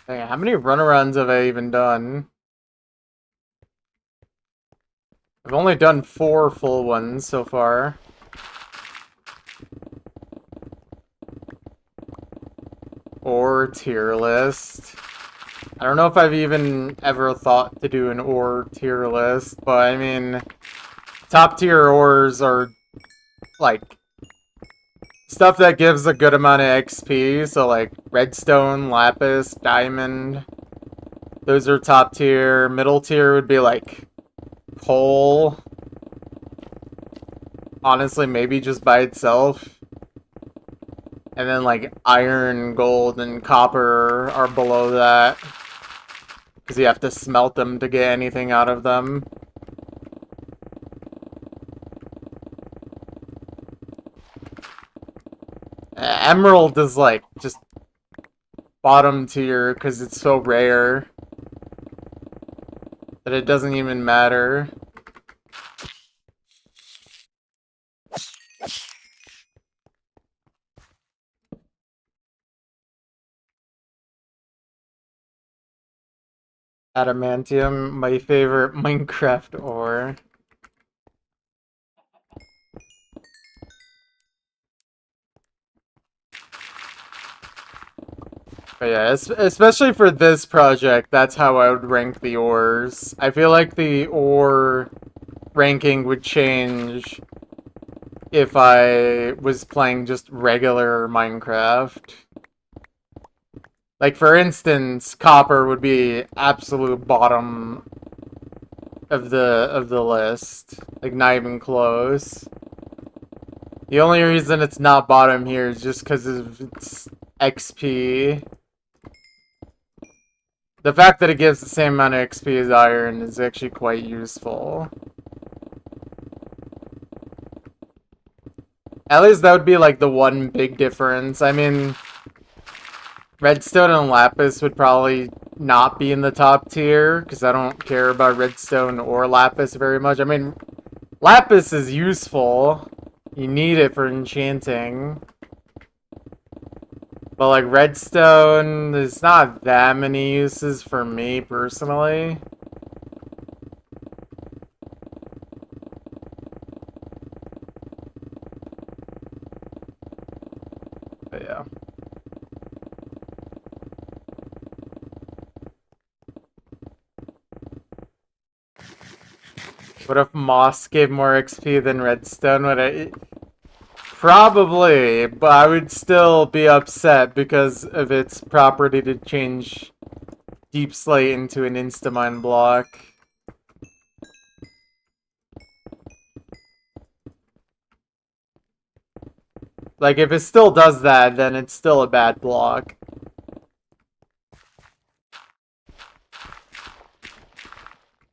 Dang, how many runarounds have I even done? I've only done 4 full ones so far. Or tier list. I don't know if I've even ever thought to do an ore tier list, but I mean, top tier ores are like stuff that gives a good amount of XP. So like redstone, lapis, diamond, those are top tier. Middle tier would be like coal. Honestly, maybe just by itself. And then like iron, gold, and copper are below that. Because you have to smelt them to get anything out of them. Emerald is like just bottom tier because it's so rare that it doesn't even matter. Adamantium, my favorite Minecraft ore. But yeah, especially for this project, that's how I would rank the ores. I feel like the ore ranking would change if I was playing just regular Minecraft. Like, for instance, copper would be absolute bottom of the list. Like, not even close. The only reason it's not bottom here is just because of its XP. The fact that it gives the same amount of XP as iron is actually quite useful. At least that would be like the one big difference. I mean, redstone and lapis would probably not be in the top tier because I don't care about redstone or lapis very much. I mean, lapis is useful. You need it for enchanting. But like redstone, there's not that many uses for me personally. But yeah. What if moss gave more XP than redstone? Would I... Probably, but I would still be upset because of its property to change deep slate into an instamine block. Like, if it still does that, then it's still a bad block.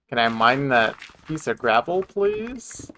Can I mine that piece of gravel, please?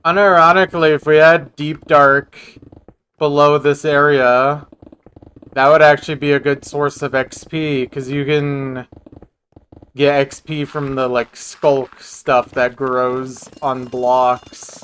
Unironically, if we had deep dark below this area, that would actually be a good source of XP, because you can get XP from the, like, skulk stuff that grows on blocks.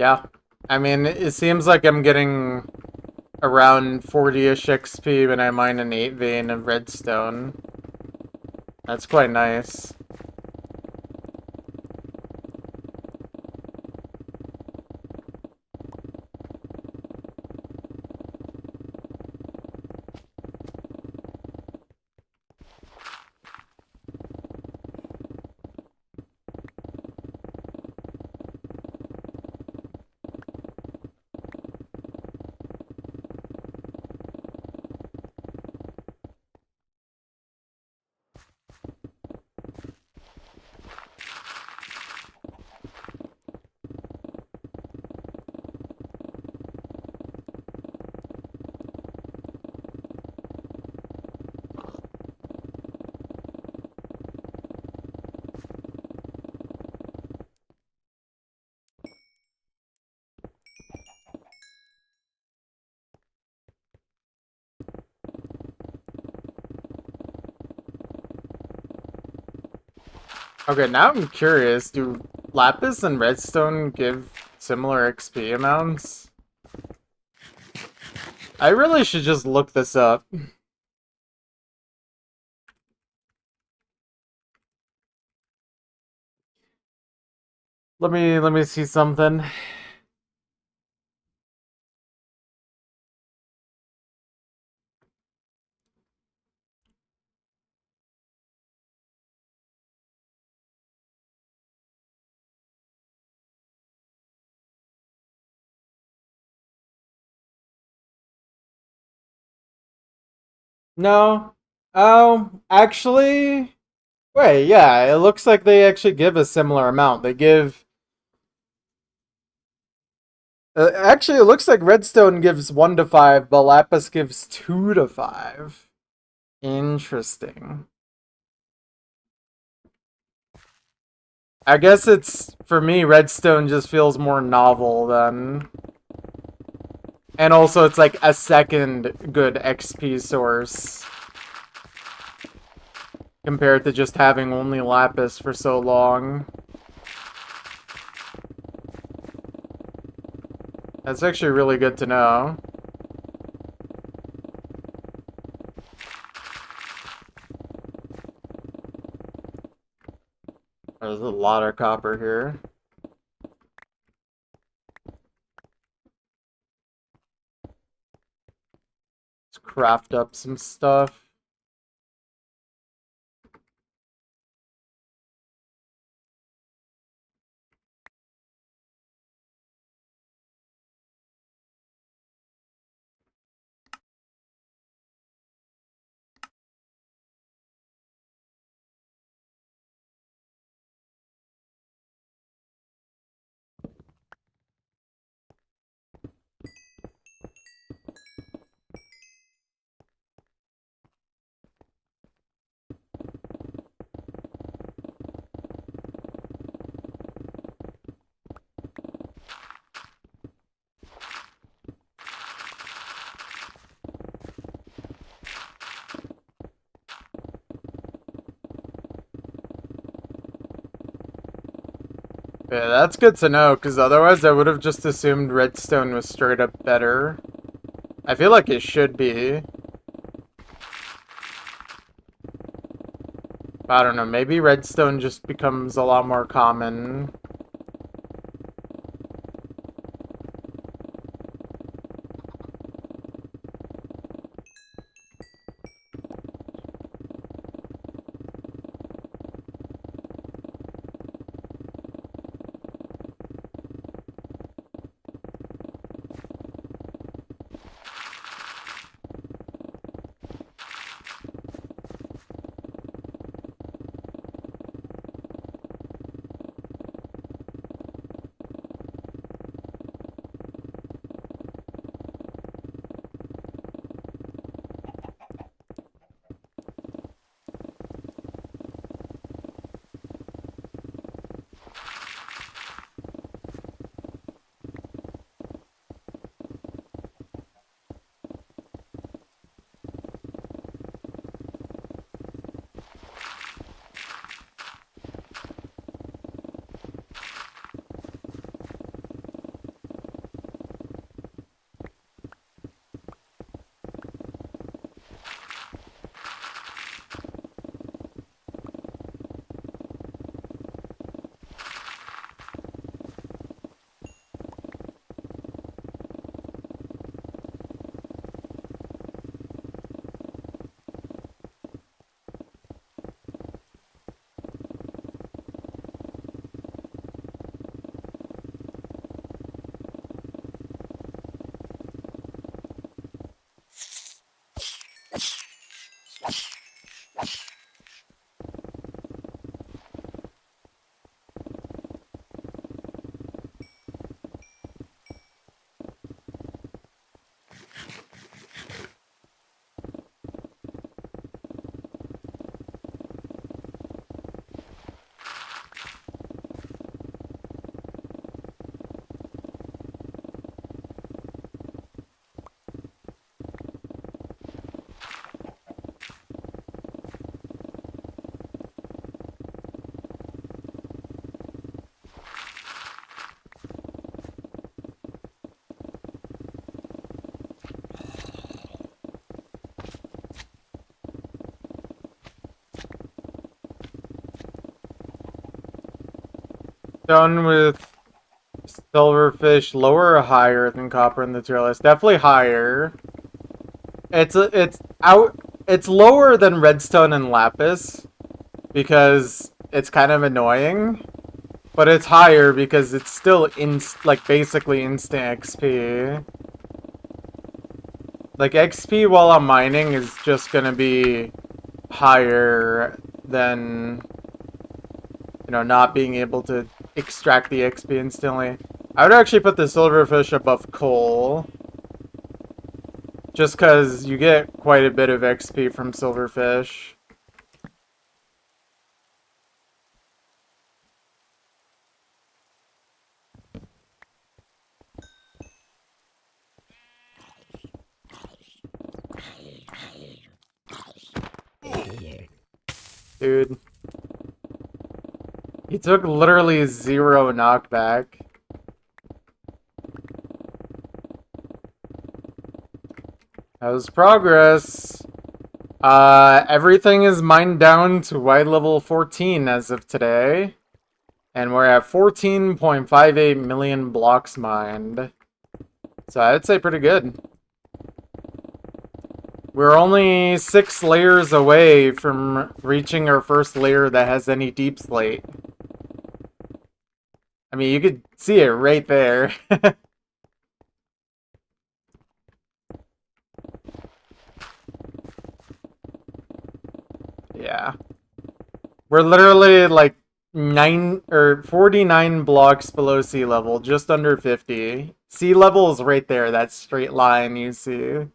Yeah. I mean, it seems like I'm getting around 40-ish XP when I mine an 8 vein of redstone. That's quite nice. Okay, now I'm curious. Do lapis and redstone give similar XP amounts? I really should just look this up. Let me see something. No. Oh, actually, wait, yeah, it looks like they actually give a similar amount. They give actually it looks like redstone gives 1 to 5, but lapis gives 2 to 5. Interesting. I guess it's, for me, redstone just feels more novel than. And also, it's like a second good XP source compared to just having only lapis for so long. That's actually really good to know. There's a lot of copper here. Let's craft up some stuff. Yeah, that's good to know, because otherwise I would have just assumed redstone was straight up better. I feel like it should be. I don't know, maybe redstone just becomes a lot more common. redstone with silverfish lower or higher than copper in the tier list? Definitely higher. It's lower than redstone and lapis because it's kind of annoying, but it's higher because it's still like basically instant XP. Like XP while I'm mining is just gonna be higher than, you know, not being able to extract the XP instantly. I would actually put the silverfish above coal. Just because you get quite a bit of XP from silverfish. Dude. He took literally 0 knockback. That was progress. Everything is mined down to Y level 14 as of today. And we're at 14.58 million blocks mined. So I'd say pretty good. We're only 6 layers away from reaching our first layer that has any deep slate. I mean, you could see it right there. Yeah. We're literally like 49 blocks below sea level, just under 50. Sea level is right there, that straight line you see.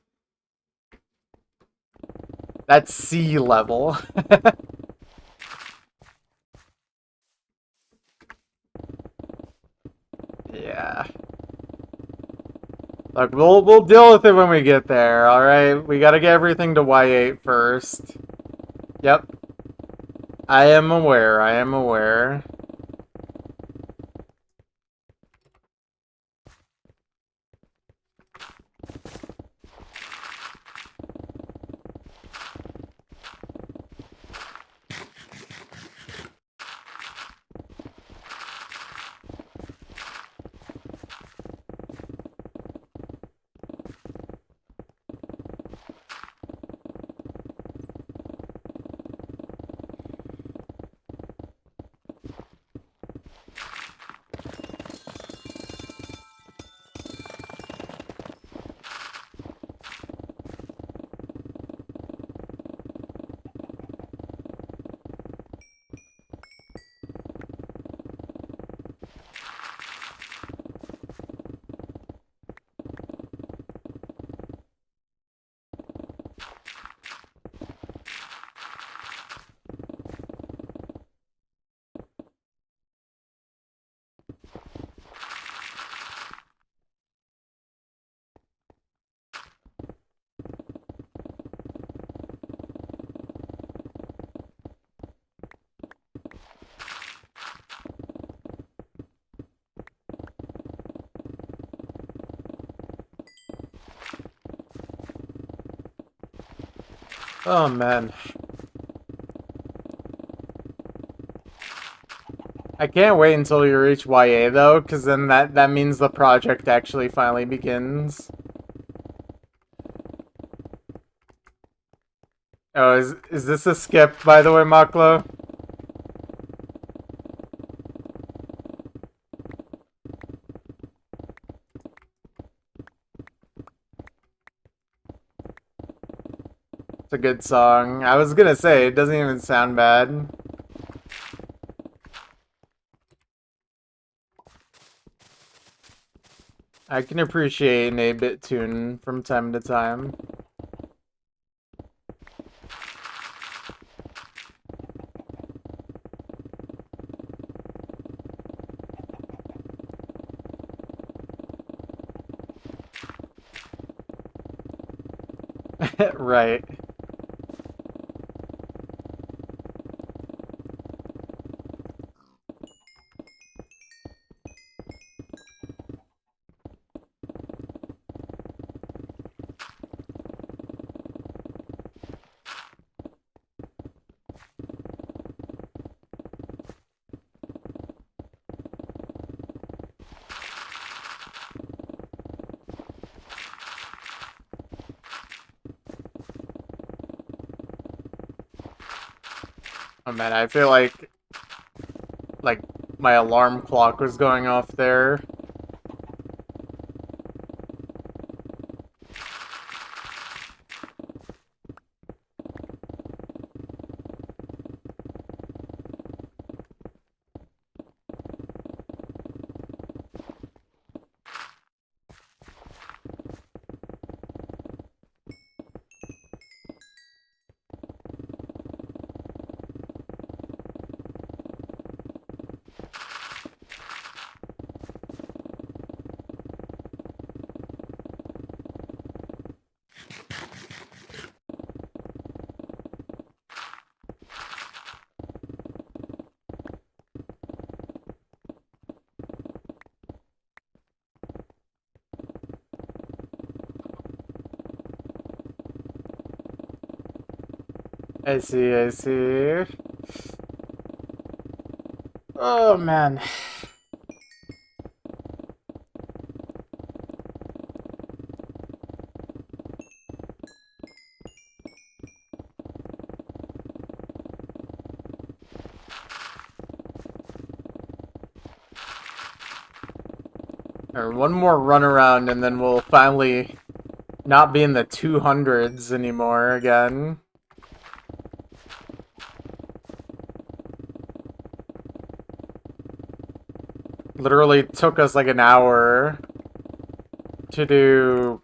That's sea level. Yeah. Look, we'll deal with it when we get there, alright? We gotta get everything to Y8 first. Yep. I am aware, I am aware. Oh man. I can't wait until you reach YA though, because then that means the project actually finally begins. Oh, is this a skip, by the way, Maklo? It's a good song. I was gonna say, it doesn't even sound bad. I can appreciate an 8-bit tune from time to time. Right. Oh man, I feel like my alarm clock was going off there. I see, I see. Oh man. Or one more run around and then we'll finally not be in the 200s anymore again. Literally took us like an hour to do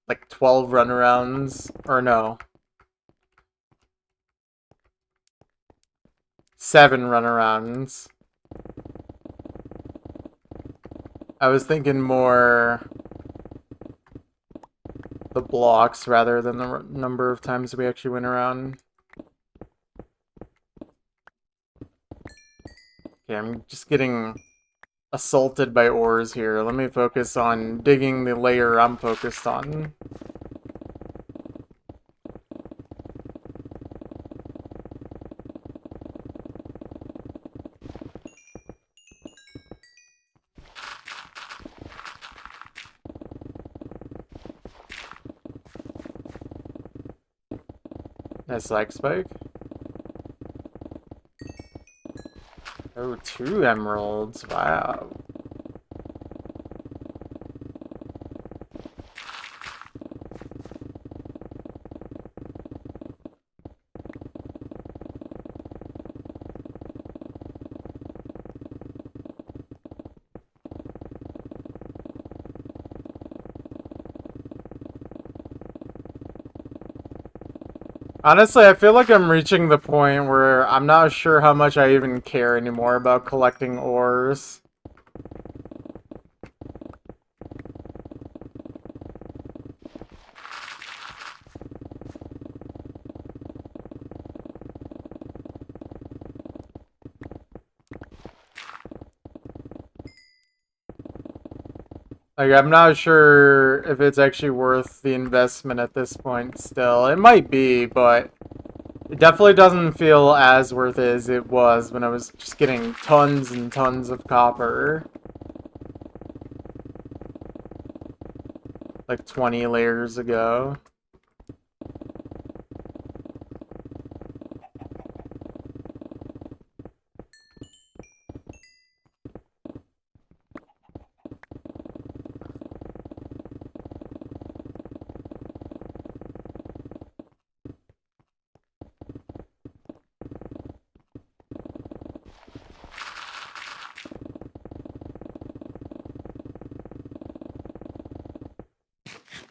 like 12 runarounds, or no, 7 runarounds. I was thinking more the blocks rather than the number of times we actually went around. Okay, I'm just getting assaulted by ores here. Let me focus on digging the layer I'm focused on. Nice lag spike. Oh, 2 emeralds. Wow. Honestly, I feel like I'm reaching the point where I'm not sure how much I even care anymore about collecting ores. Like, I'm not sure if it's actually worth the investment at this point still. It might be, but it definitely doesn't feel as worth it as it was when I was just getting tons and tons of copper. Like 20 layers ago.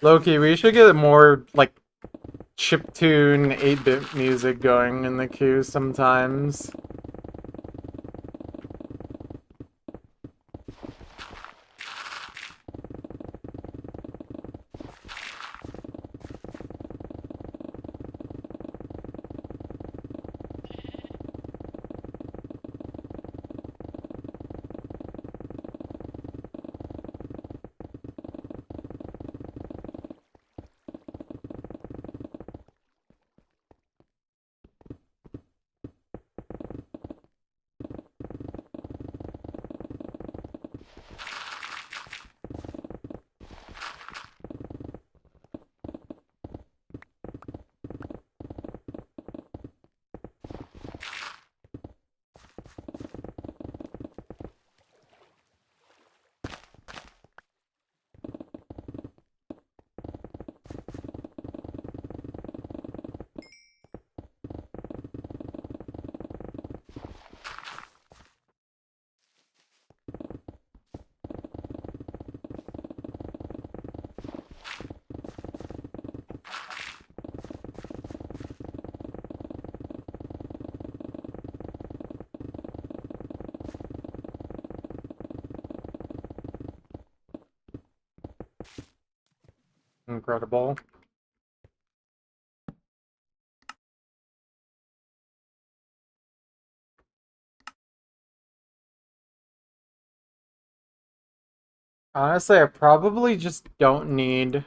Loki, we should get more, like, chiptune 8-bit music going in the queue sometimes. Incredible. Honestly, I probably just don't need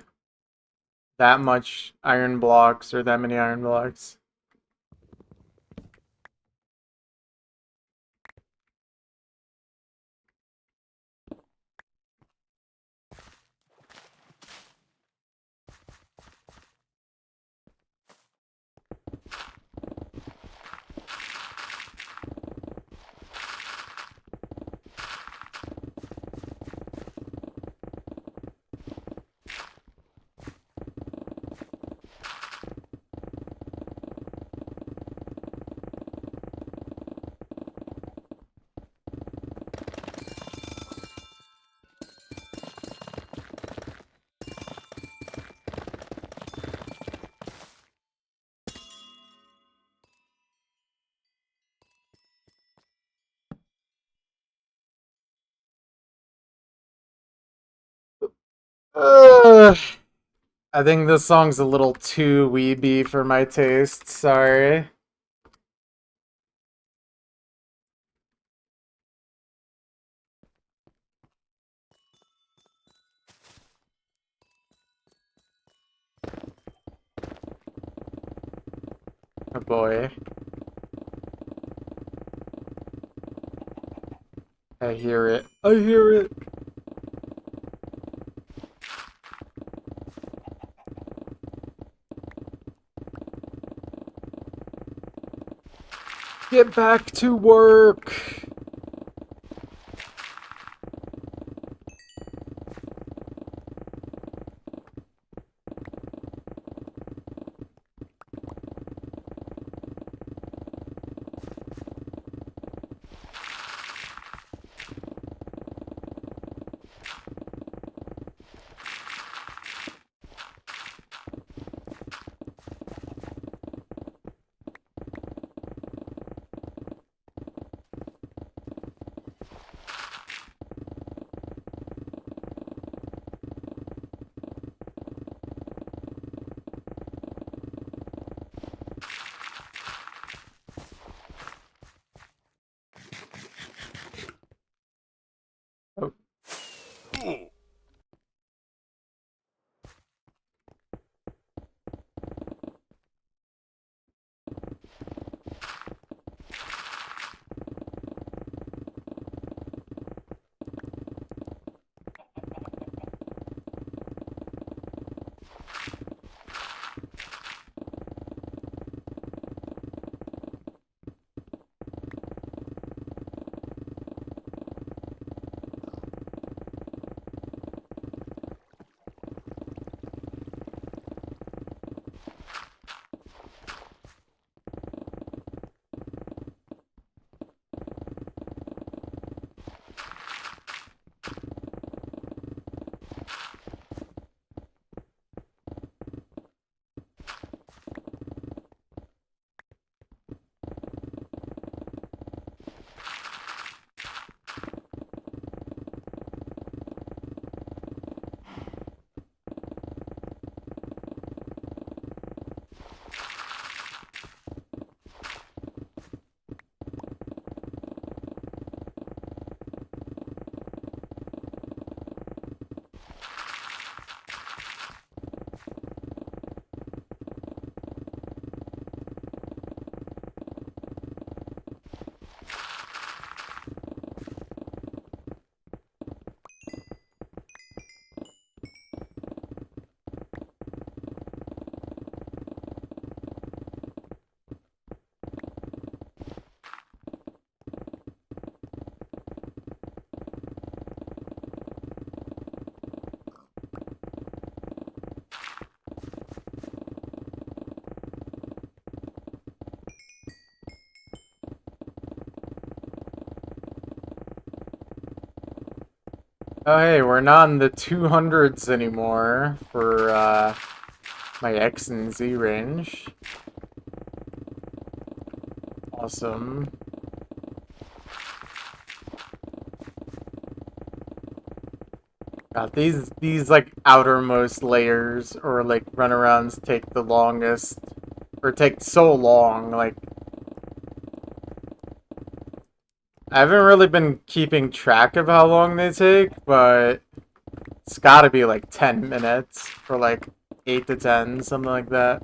that much iron blocks or that many iron blocks. Ugh. I think this song's a little too weeby for my taste. Sorry. Oh boy. I hear it. I hear it. Get back to work. Oh. Oh hey, we're not in the 200s anymore for my X and Z range. Awesome. God, these like outermost layers or like runarounds take the longest, or take so long. Like, I haven't really been keeping track of how long they take, but it's got to be like 10 minutes or like 8 to 10, something like that.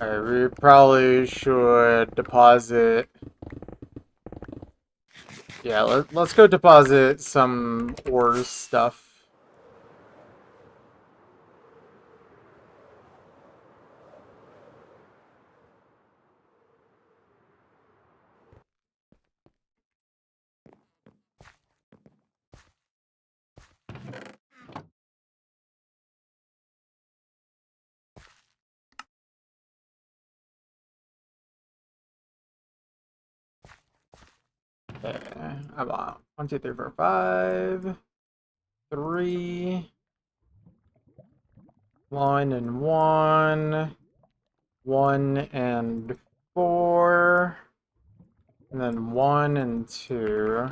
Alright, we probably should deposit. Yeah, let's go deposit some ore stuff. Okay, I'm on. 1, 2, 3, 4, 5. 3. 1 and 1. 1 and 4. And then 1 and 2.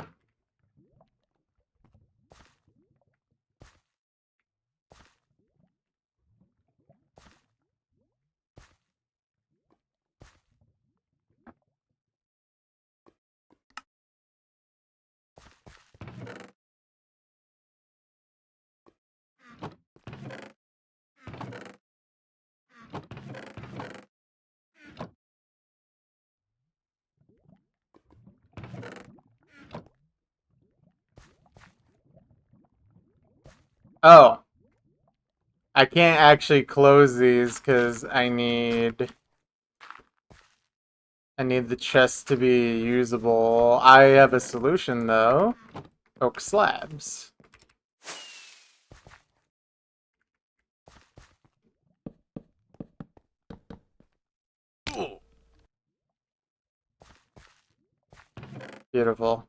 Oh, I can't actually close these because I need the chest to be usable. I have a solution though. Oak slabs. Beautiful.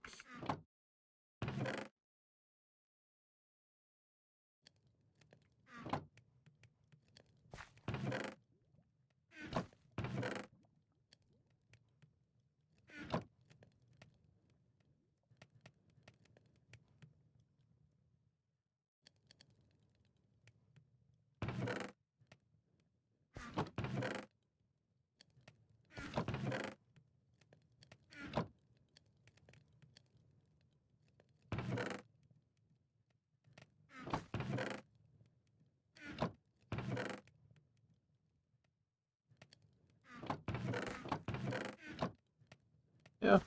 Yeah.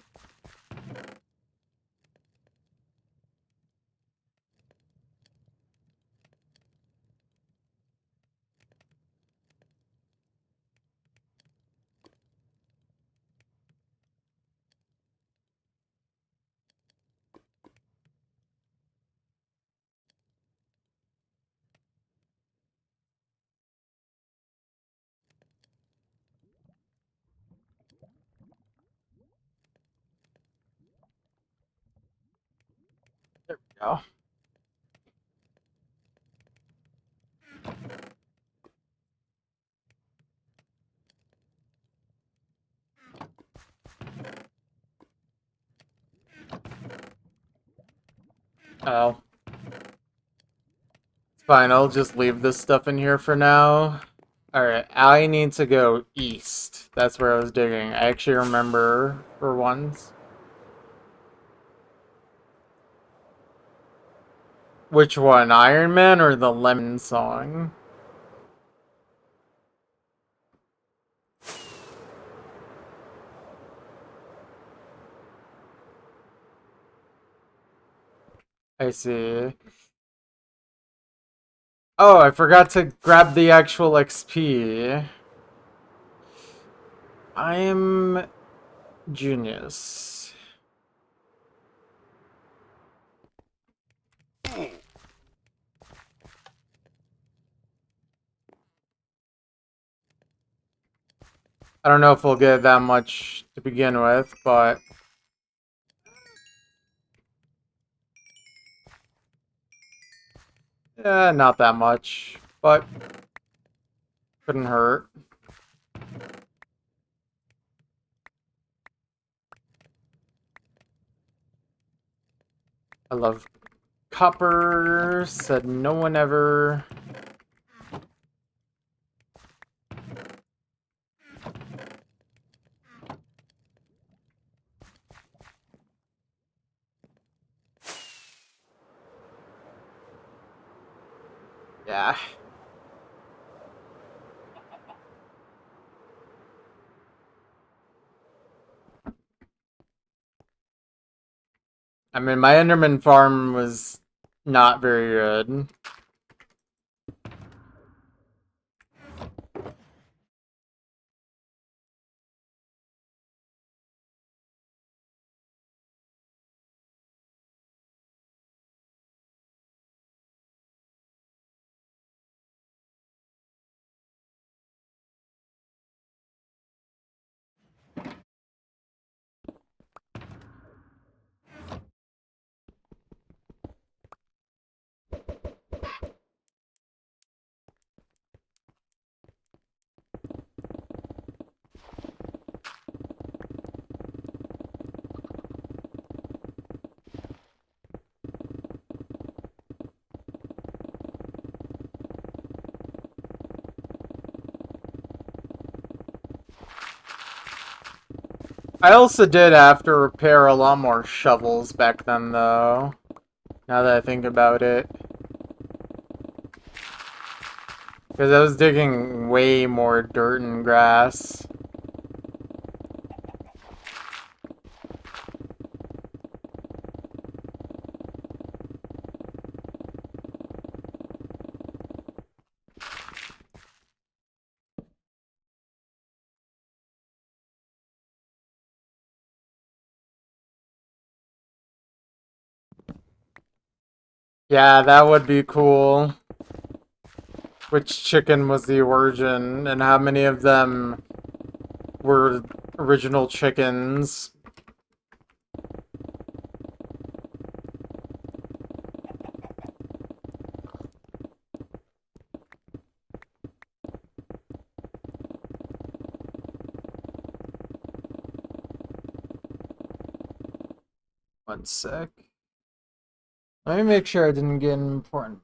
There we go. Oh. It's fine, I'll just leave this stuff in here for now. Alright, I need to go east. That's where I was digging. I actually remember for once. Which one, Iron Man or the Lemon song? I see. Oh, I forgot to grab the actual XP. I am genius. I don't know if we'll get that much to begin with, but not that much, but couldn't hurt. I love copper, said no one ever. Yeah. I mean, my Enderman farm was not very good. I also did have to repair a lot more shovels back then, though. Now that I think about it. Because I was digging way more dirt and grass. Yeah, that would be cool. Which chicken was the origin, and how many of them were original chickens? One sec. Let me make sure I didn't get an important.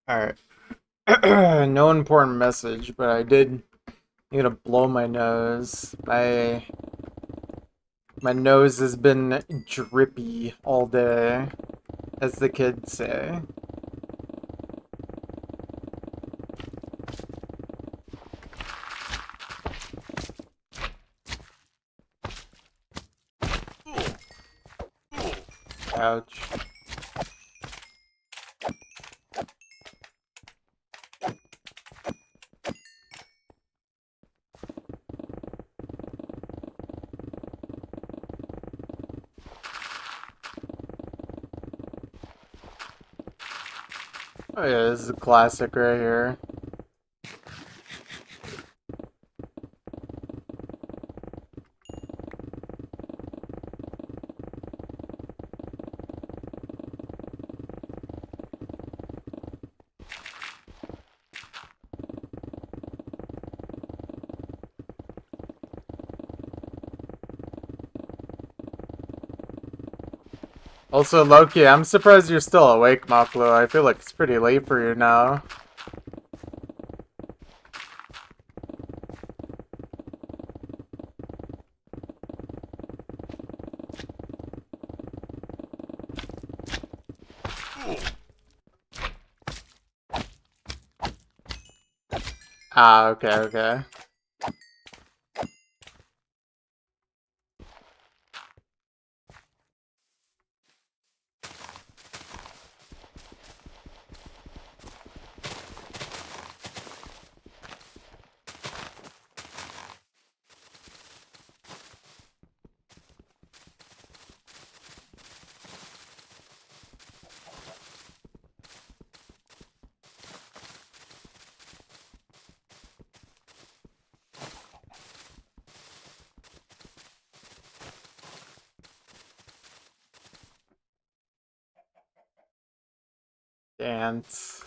Alright. No important message, but I did need to blow my nose. My nose has been drippy all day, as the kids say. Ouch. Oh yeah, this is a classic right here. Also, Loki, I'm surprised you're still awake, Maklo. I feel like it's pretty late for you now. Ah, okay, okay. Dance.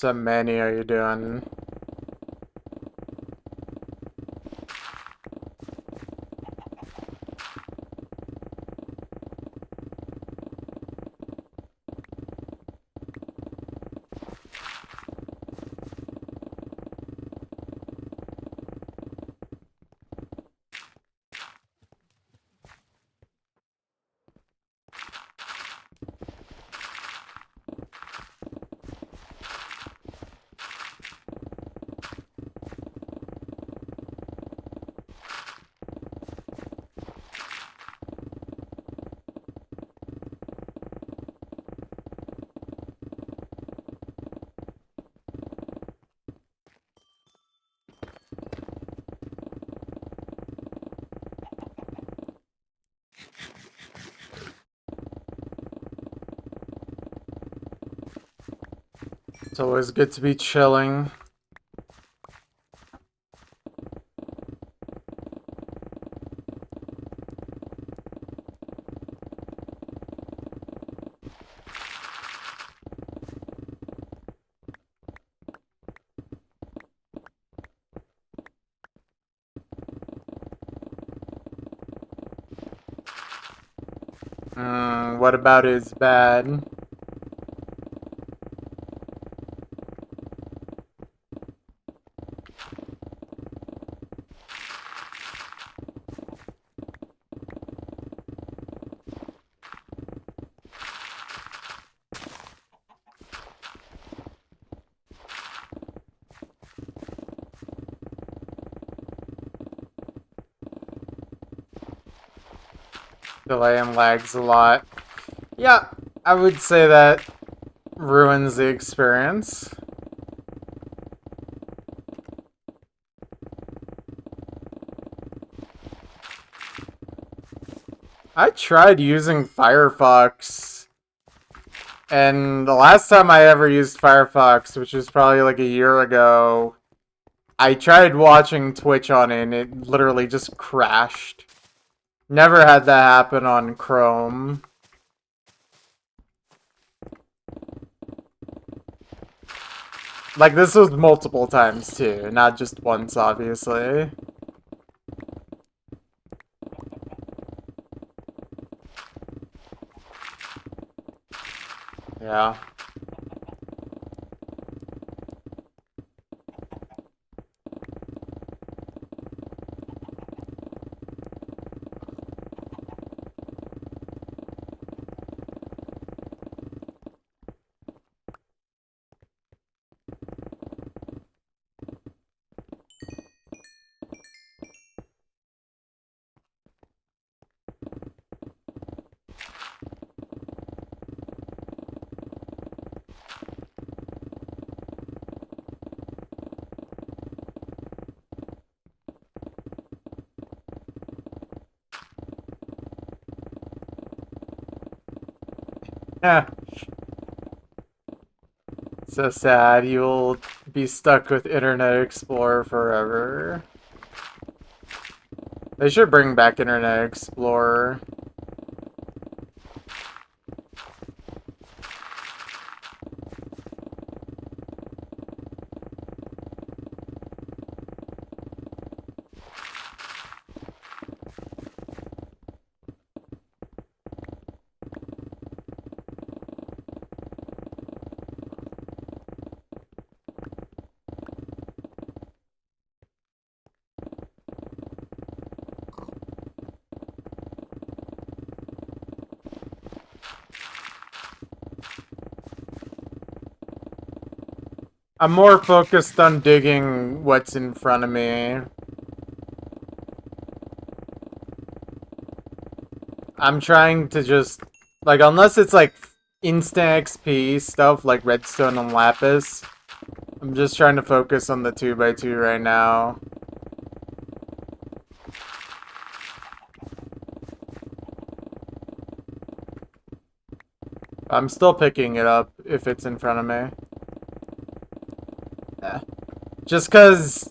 So many are you doing? It's always good to be chilling. What about is bad? Delay and lags a lot. Yeah, I would say that ruins the experience. I tried using Firefox, and the last time I ever used Firefox, which was probably like a year ago, I tried watching Twitch on it and it literally just crashed. Never had that happen on Chrome. Like, this was multiple times too, not just once, obviously. Yeah. Yeah. So sad. You'll be stuck with Internet Explorer forever. They should bring back Internet Explorer. I'm more focused on digging what's in front of me. I'm trying to just, like, unless it's like instant XP stuff like redstone and lapis, I'm just trying to focus on the 2x2 right now. I'm still picking it up if it's in front of me. Yeah. Just because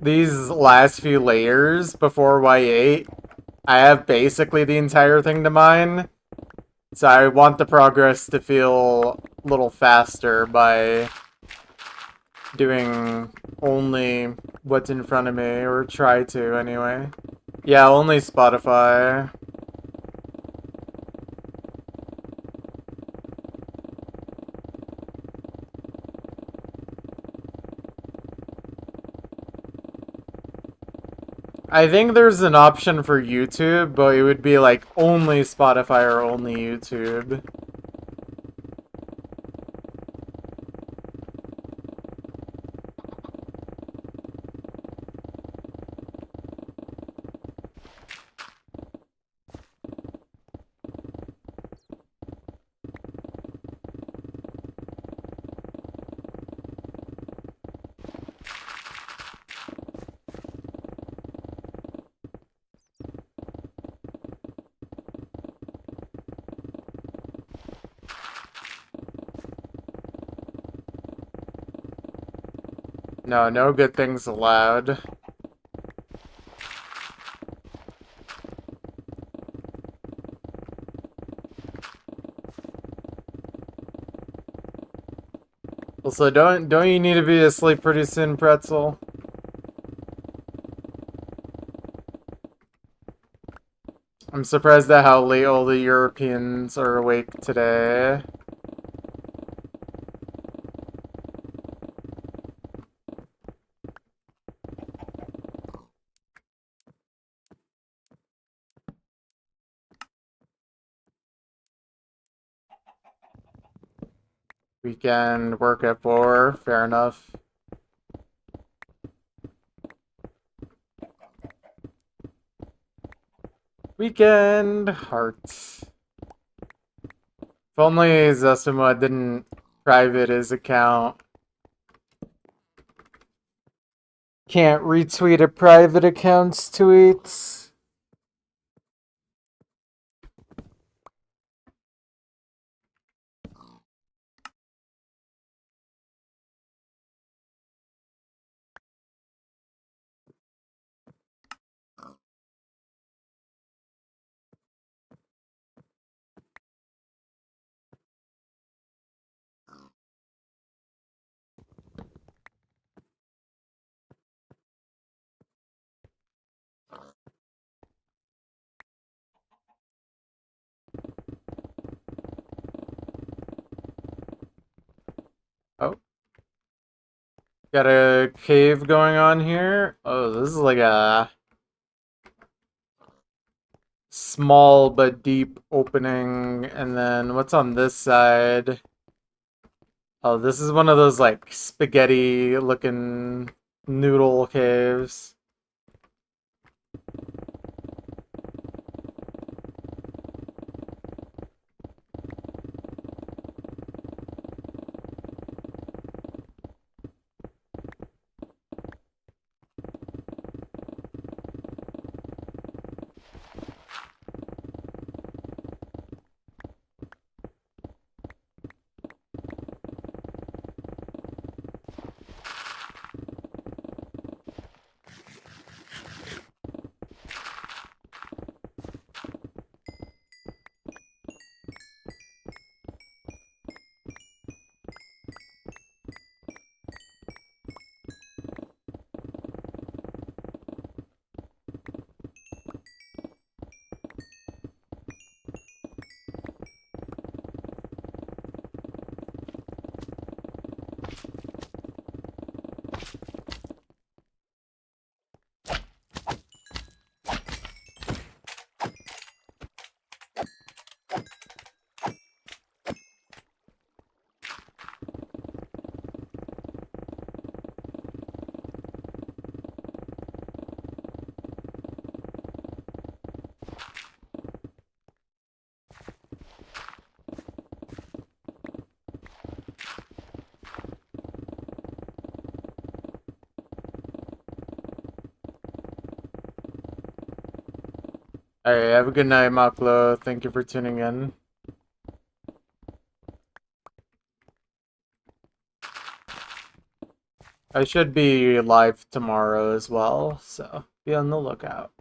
these last few layers before Y8, I have basically the entire thing to mine. So I want the progress to feel a little faster by doing only what's in front of me, or try to anyway. Yeah, only Spotify. I think there's an option for YouTube, but it would be like only Spotify or only YouTube. No, no good things allowed. Also, don't you need to be asleep pretty soon, Pretzel? I'm surprised at how late all the Europeans are awake today. Weekend, work at 4, fair enough. Weekend, hearts. If only Zesima didn't private his account. Can't retweet a private account's tweets. Oh. Got a cave going on here. Oh, this is like a small but deep opening. And then what's on this side? Oh, this is one of those like spaghetti looking noodle caves. Alright, have a good night, Maklo. Thank you for tuning in. I should be live tomorrow as well, so be on the lookout.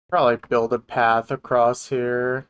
Probably build a path across here.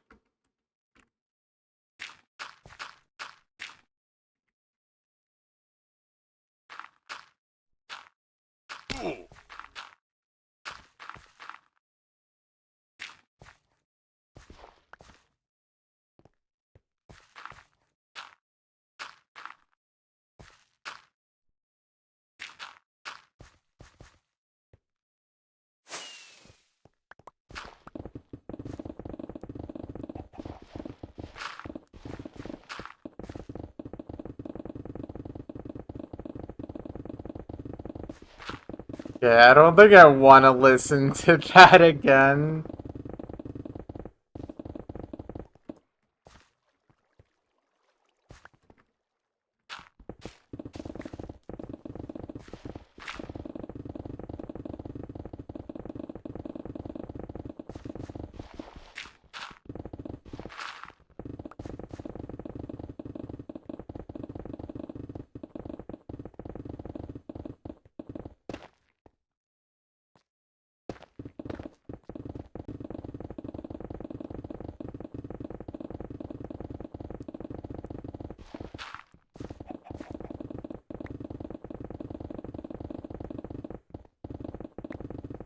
Yeah, I don't think I want to listen to that again.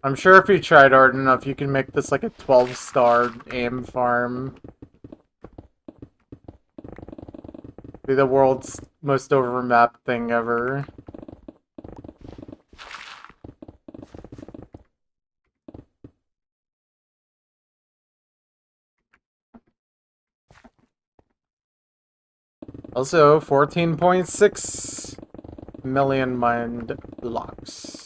I'm sure if you tried hard enough, you can make this like a 12-star aim farm. Be the world's most overmapped thing ever. Also, 14.6 million mined blocks.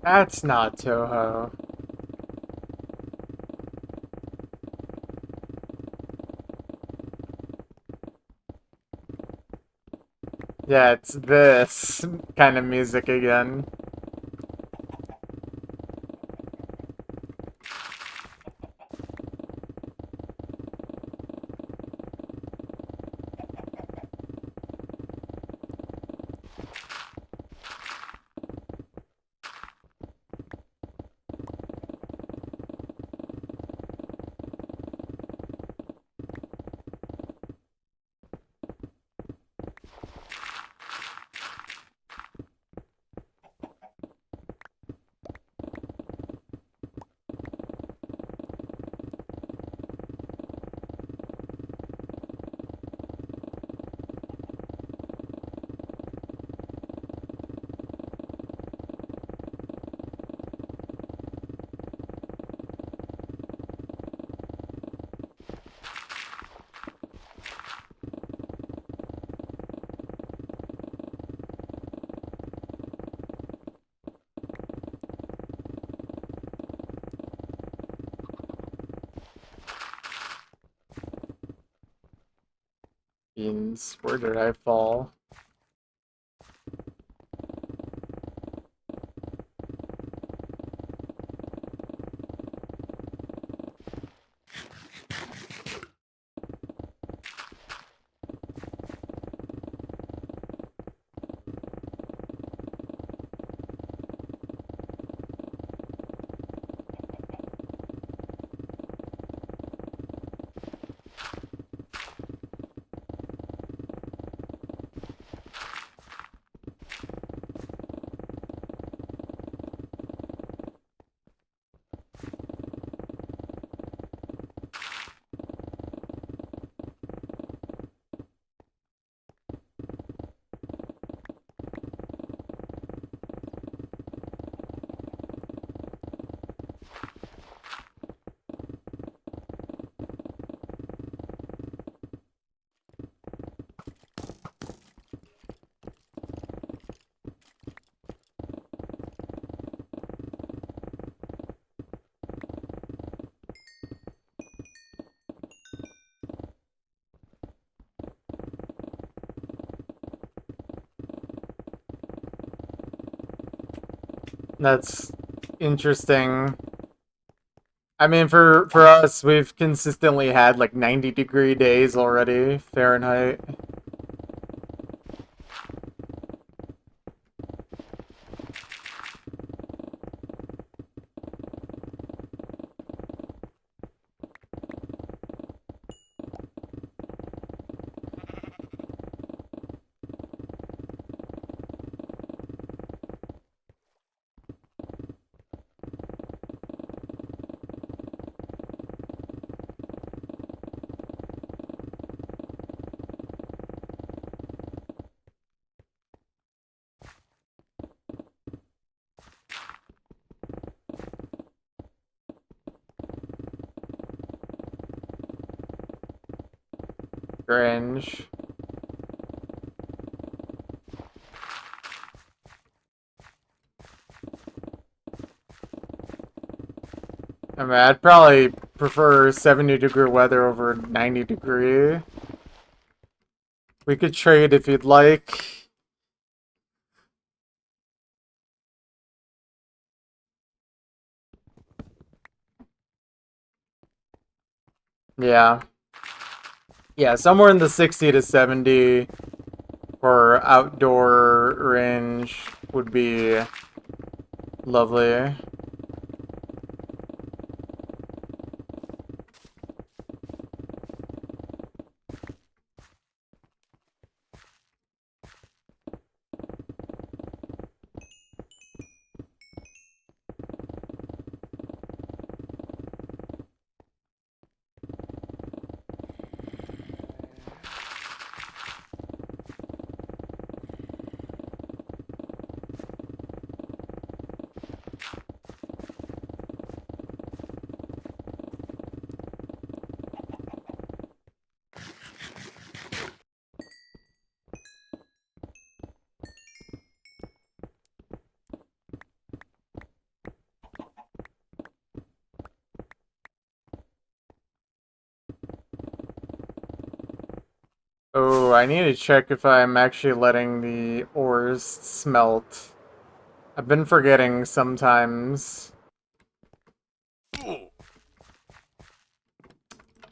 That's not Toho. Yeah, it's this kind of music again. Beans, where did I fall? That's interesting. I mean, for us, we've consistently had like 90-degree days already, Fahrenheit. Cringe. I mean, I'd probably prefer 70-degree weather over 90-degree. We could trade if you'd like. Yeah. Yeah, somewhere in the 60 to 70 for outdoor range would be lovely. Oh, I need to check if I'm actually letting the ores smelt. I've been forgetting sometimes.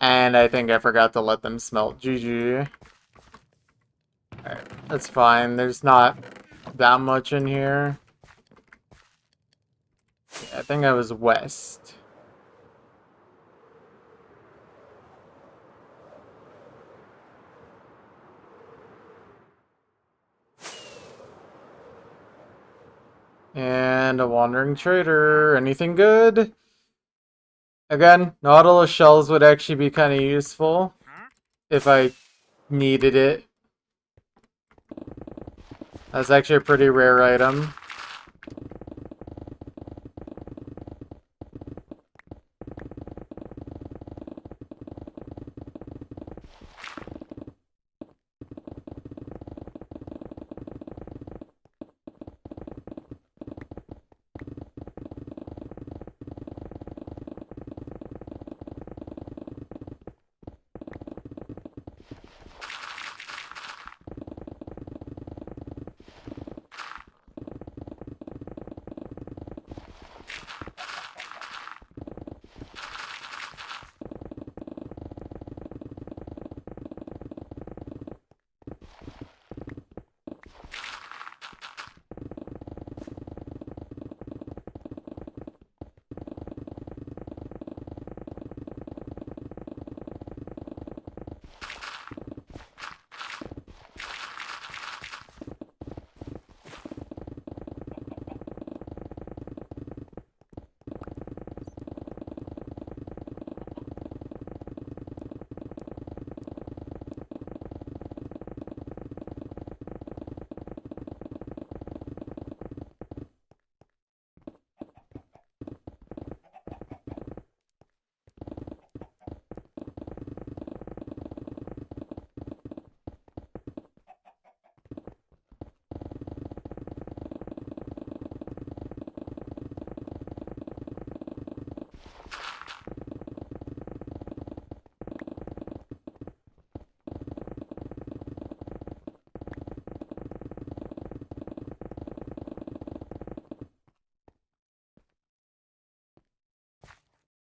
And I think I forgot to let them smelt. GG. Alright, that's fine. There's not that much in here. I think I was west. And a wandering trader. Anything good? Again, Nautilus shells would actually be kind of useful if I needed it. That's actually a pretty rare item.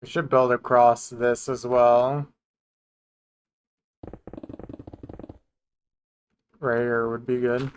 We should build across this as well. Right here would be good.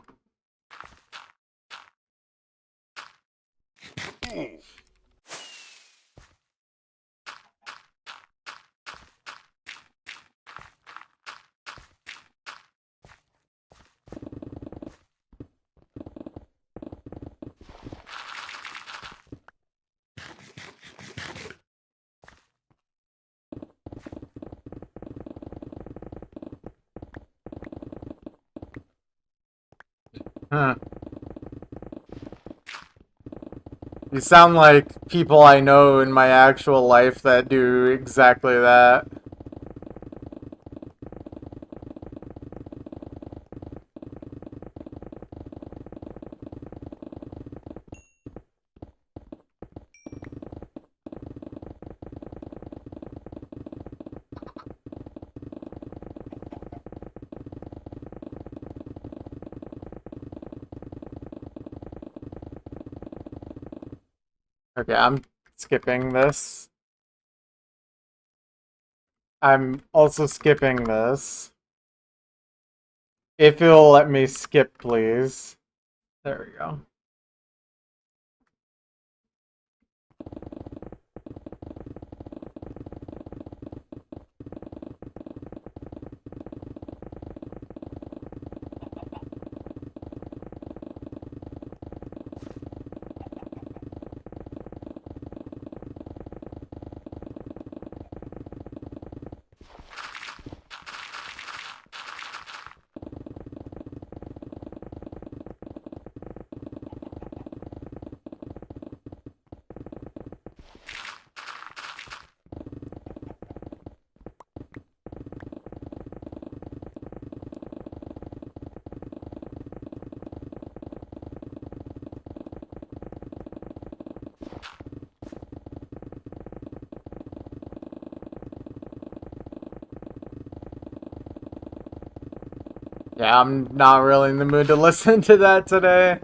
Huh. You sound like people I know in my actual life that do exactly that. Okay, I'm skipping this. I'm also skipping this. If you'll let me skip, please. There we go. Yeah, I'm not really in the mood to listen to that today.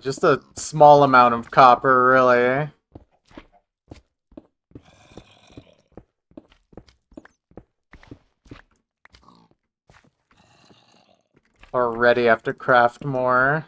Just a small amount of copper, really. Already have to craft more.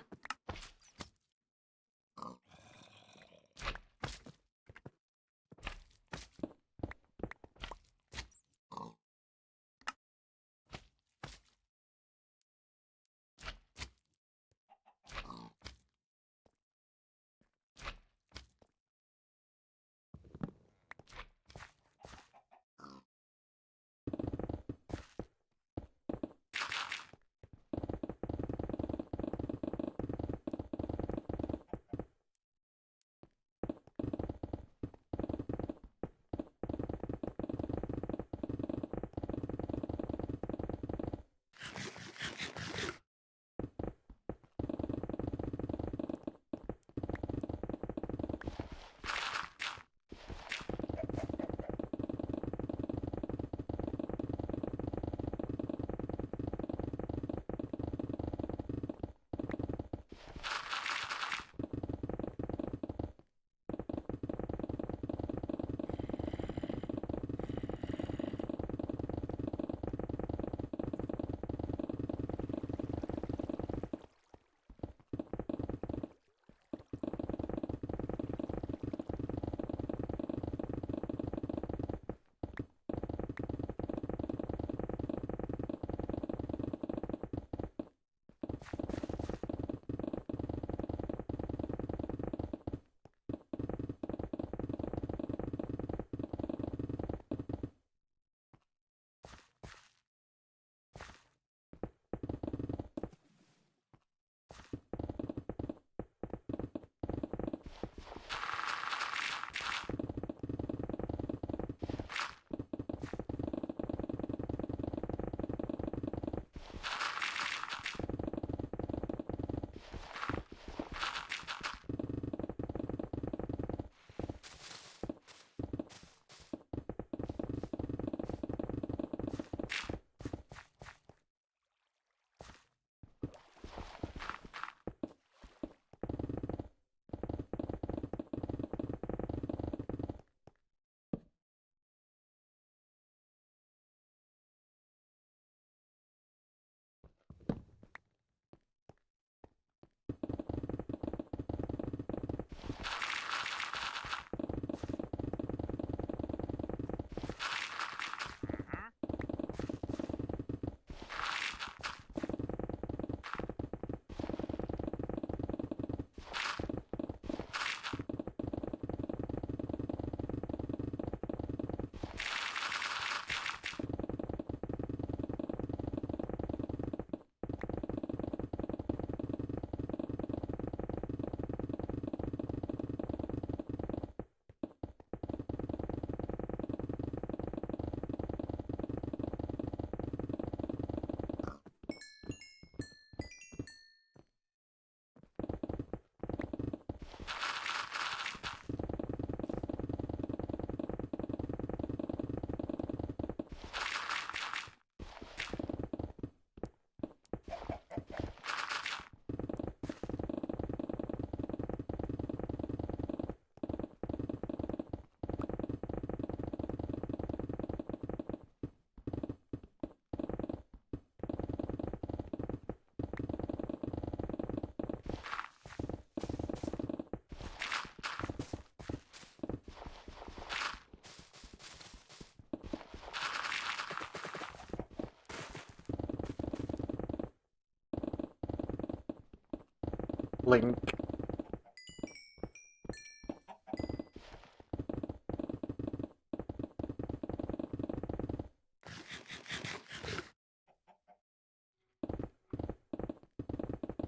Link.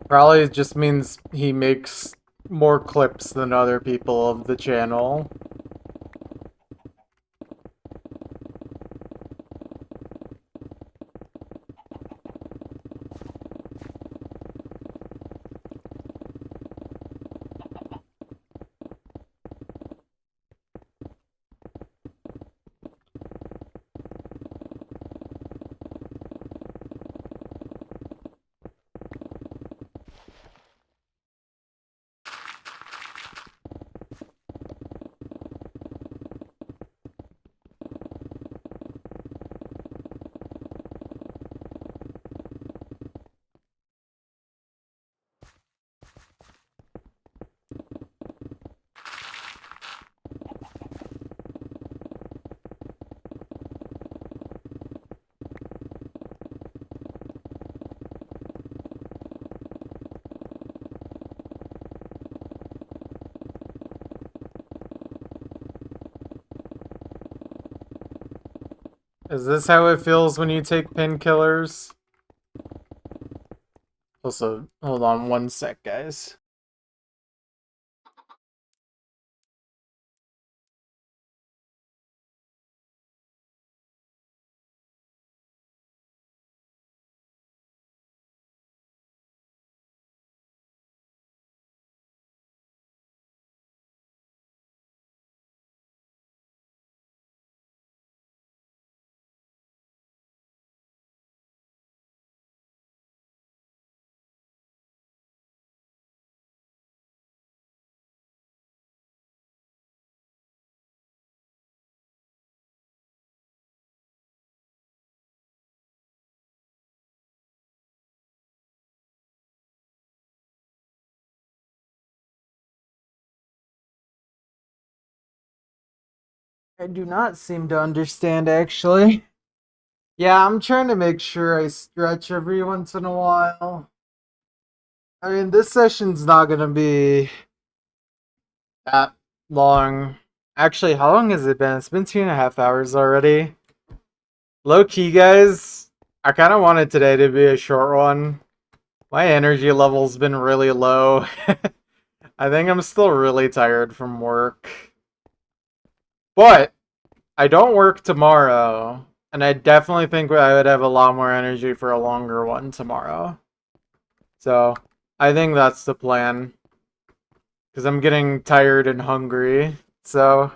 Probably just means he makes more clips than other people of the channel. Is this how it feels when you take painkillers? Also, hold on one sec, guys. I do not seem to understand, actually. Yeah, I'm trying to make sure I stretch every once in a while. I mean, this session's not gonna be that long. Actually, how long has it been? It's been 2.5 hours already. Low key, guys, I kind of wanted today to be a short one. My energy level's been really low. I think I'm still really tired from work. But I don't work tomorrow, and I definitely think I would have a lot more energy for a longer one tomorrow. So, I think that's the plan. Because I'm getting tired and hungry. So,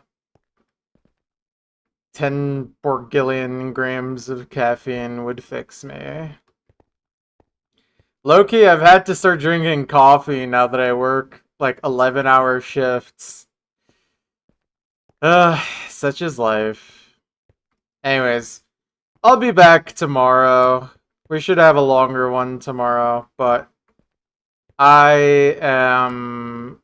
10 billion grams of caffeine would fix me. Low-key, I've had to start drinking coffee now that I work like 11-hour shifts. Ugh, such is life. Anyways, I'll be back tomorrow. We should have a longer one tomorrow, but I am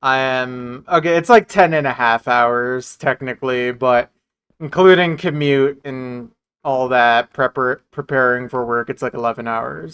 okay, it's like 10.5 hours technically, but including commute and all that preparing for work, it's like 11 hours.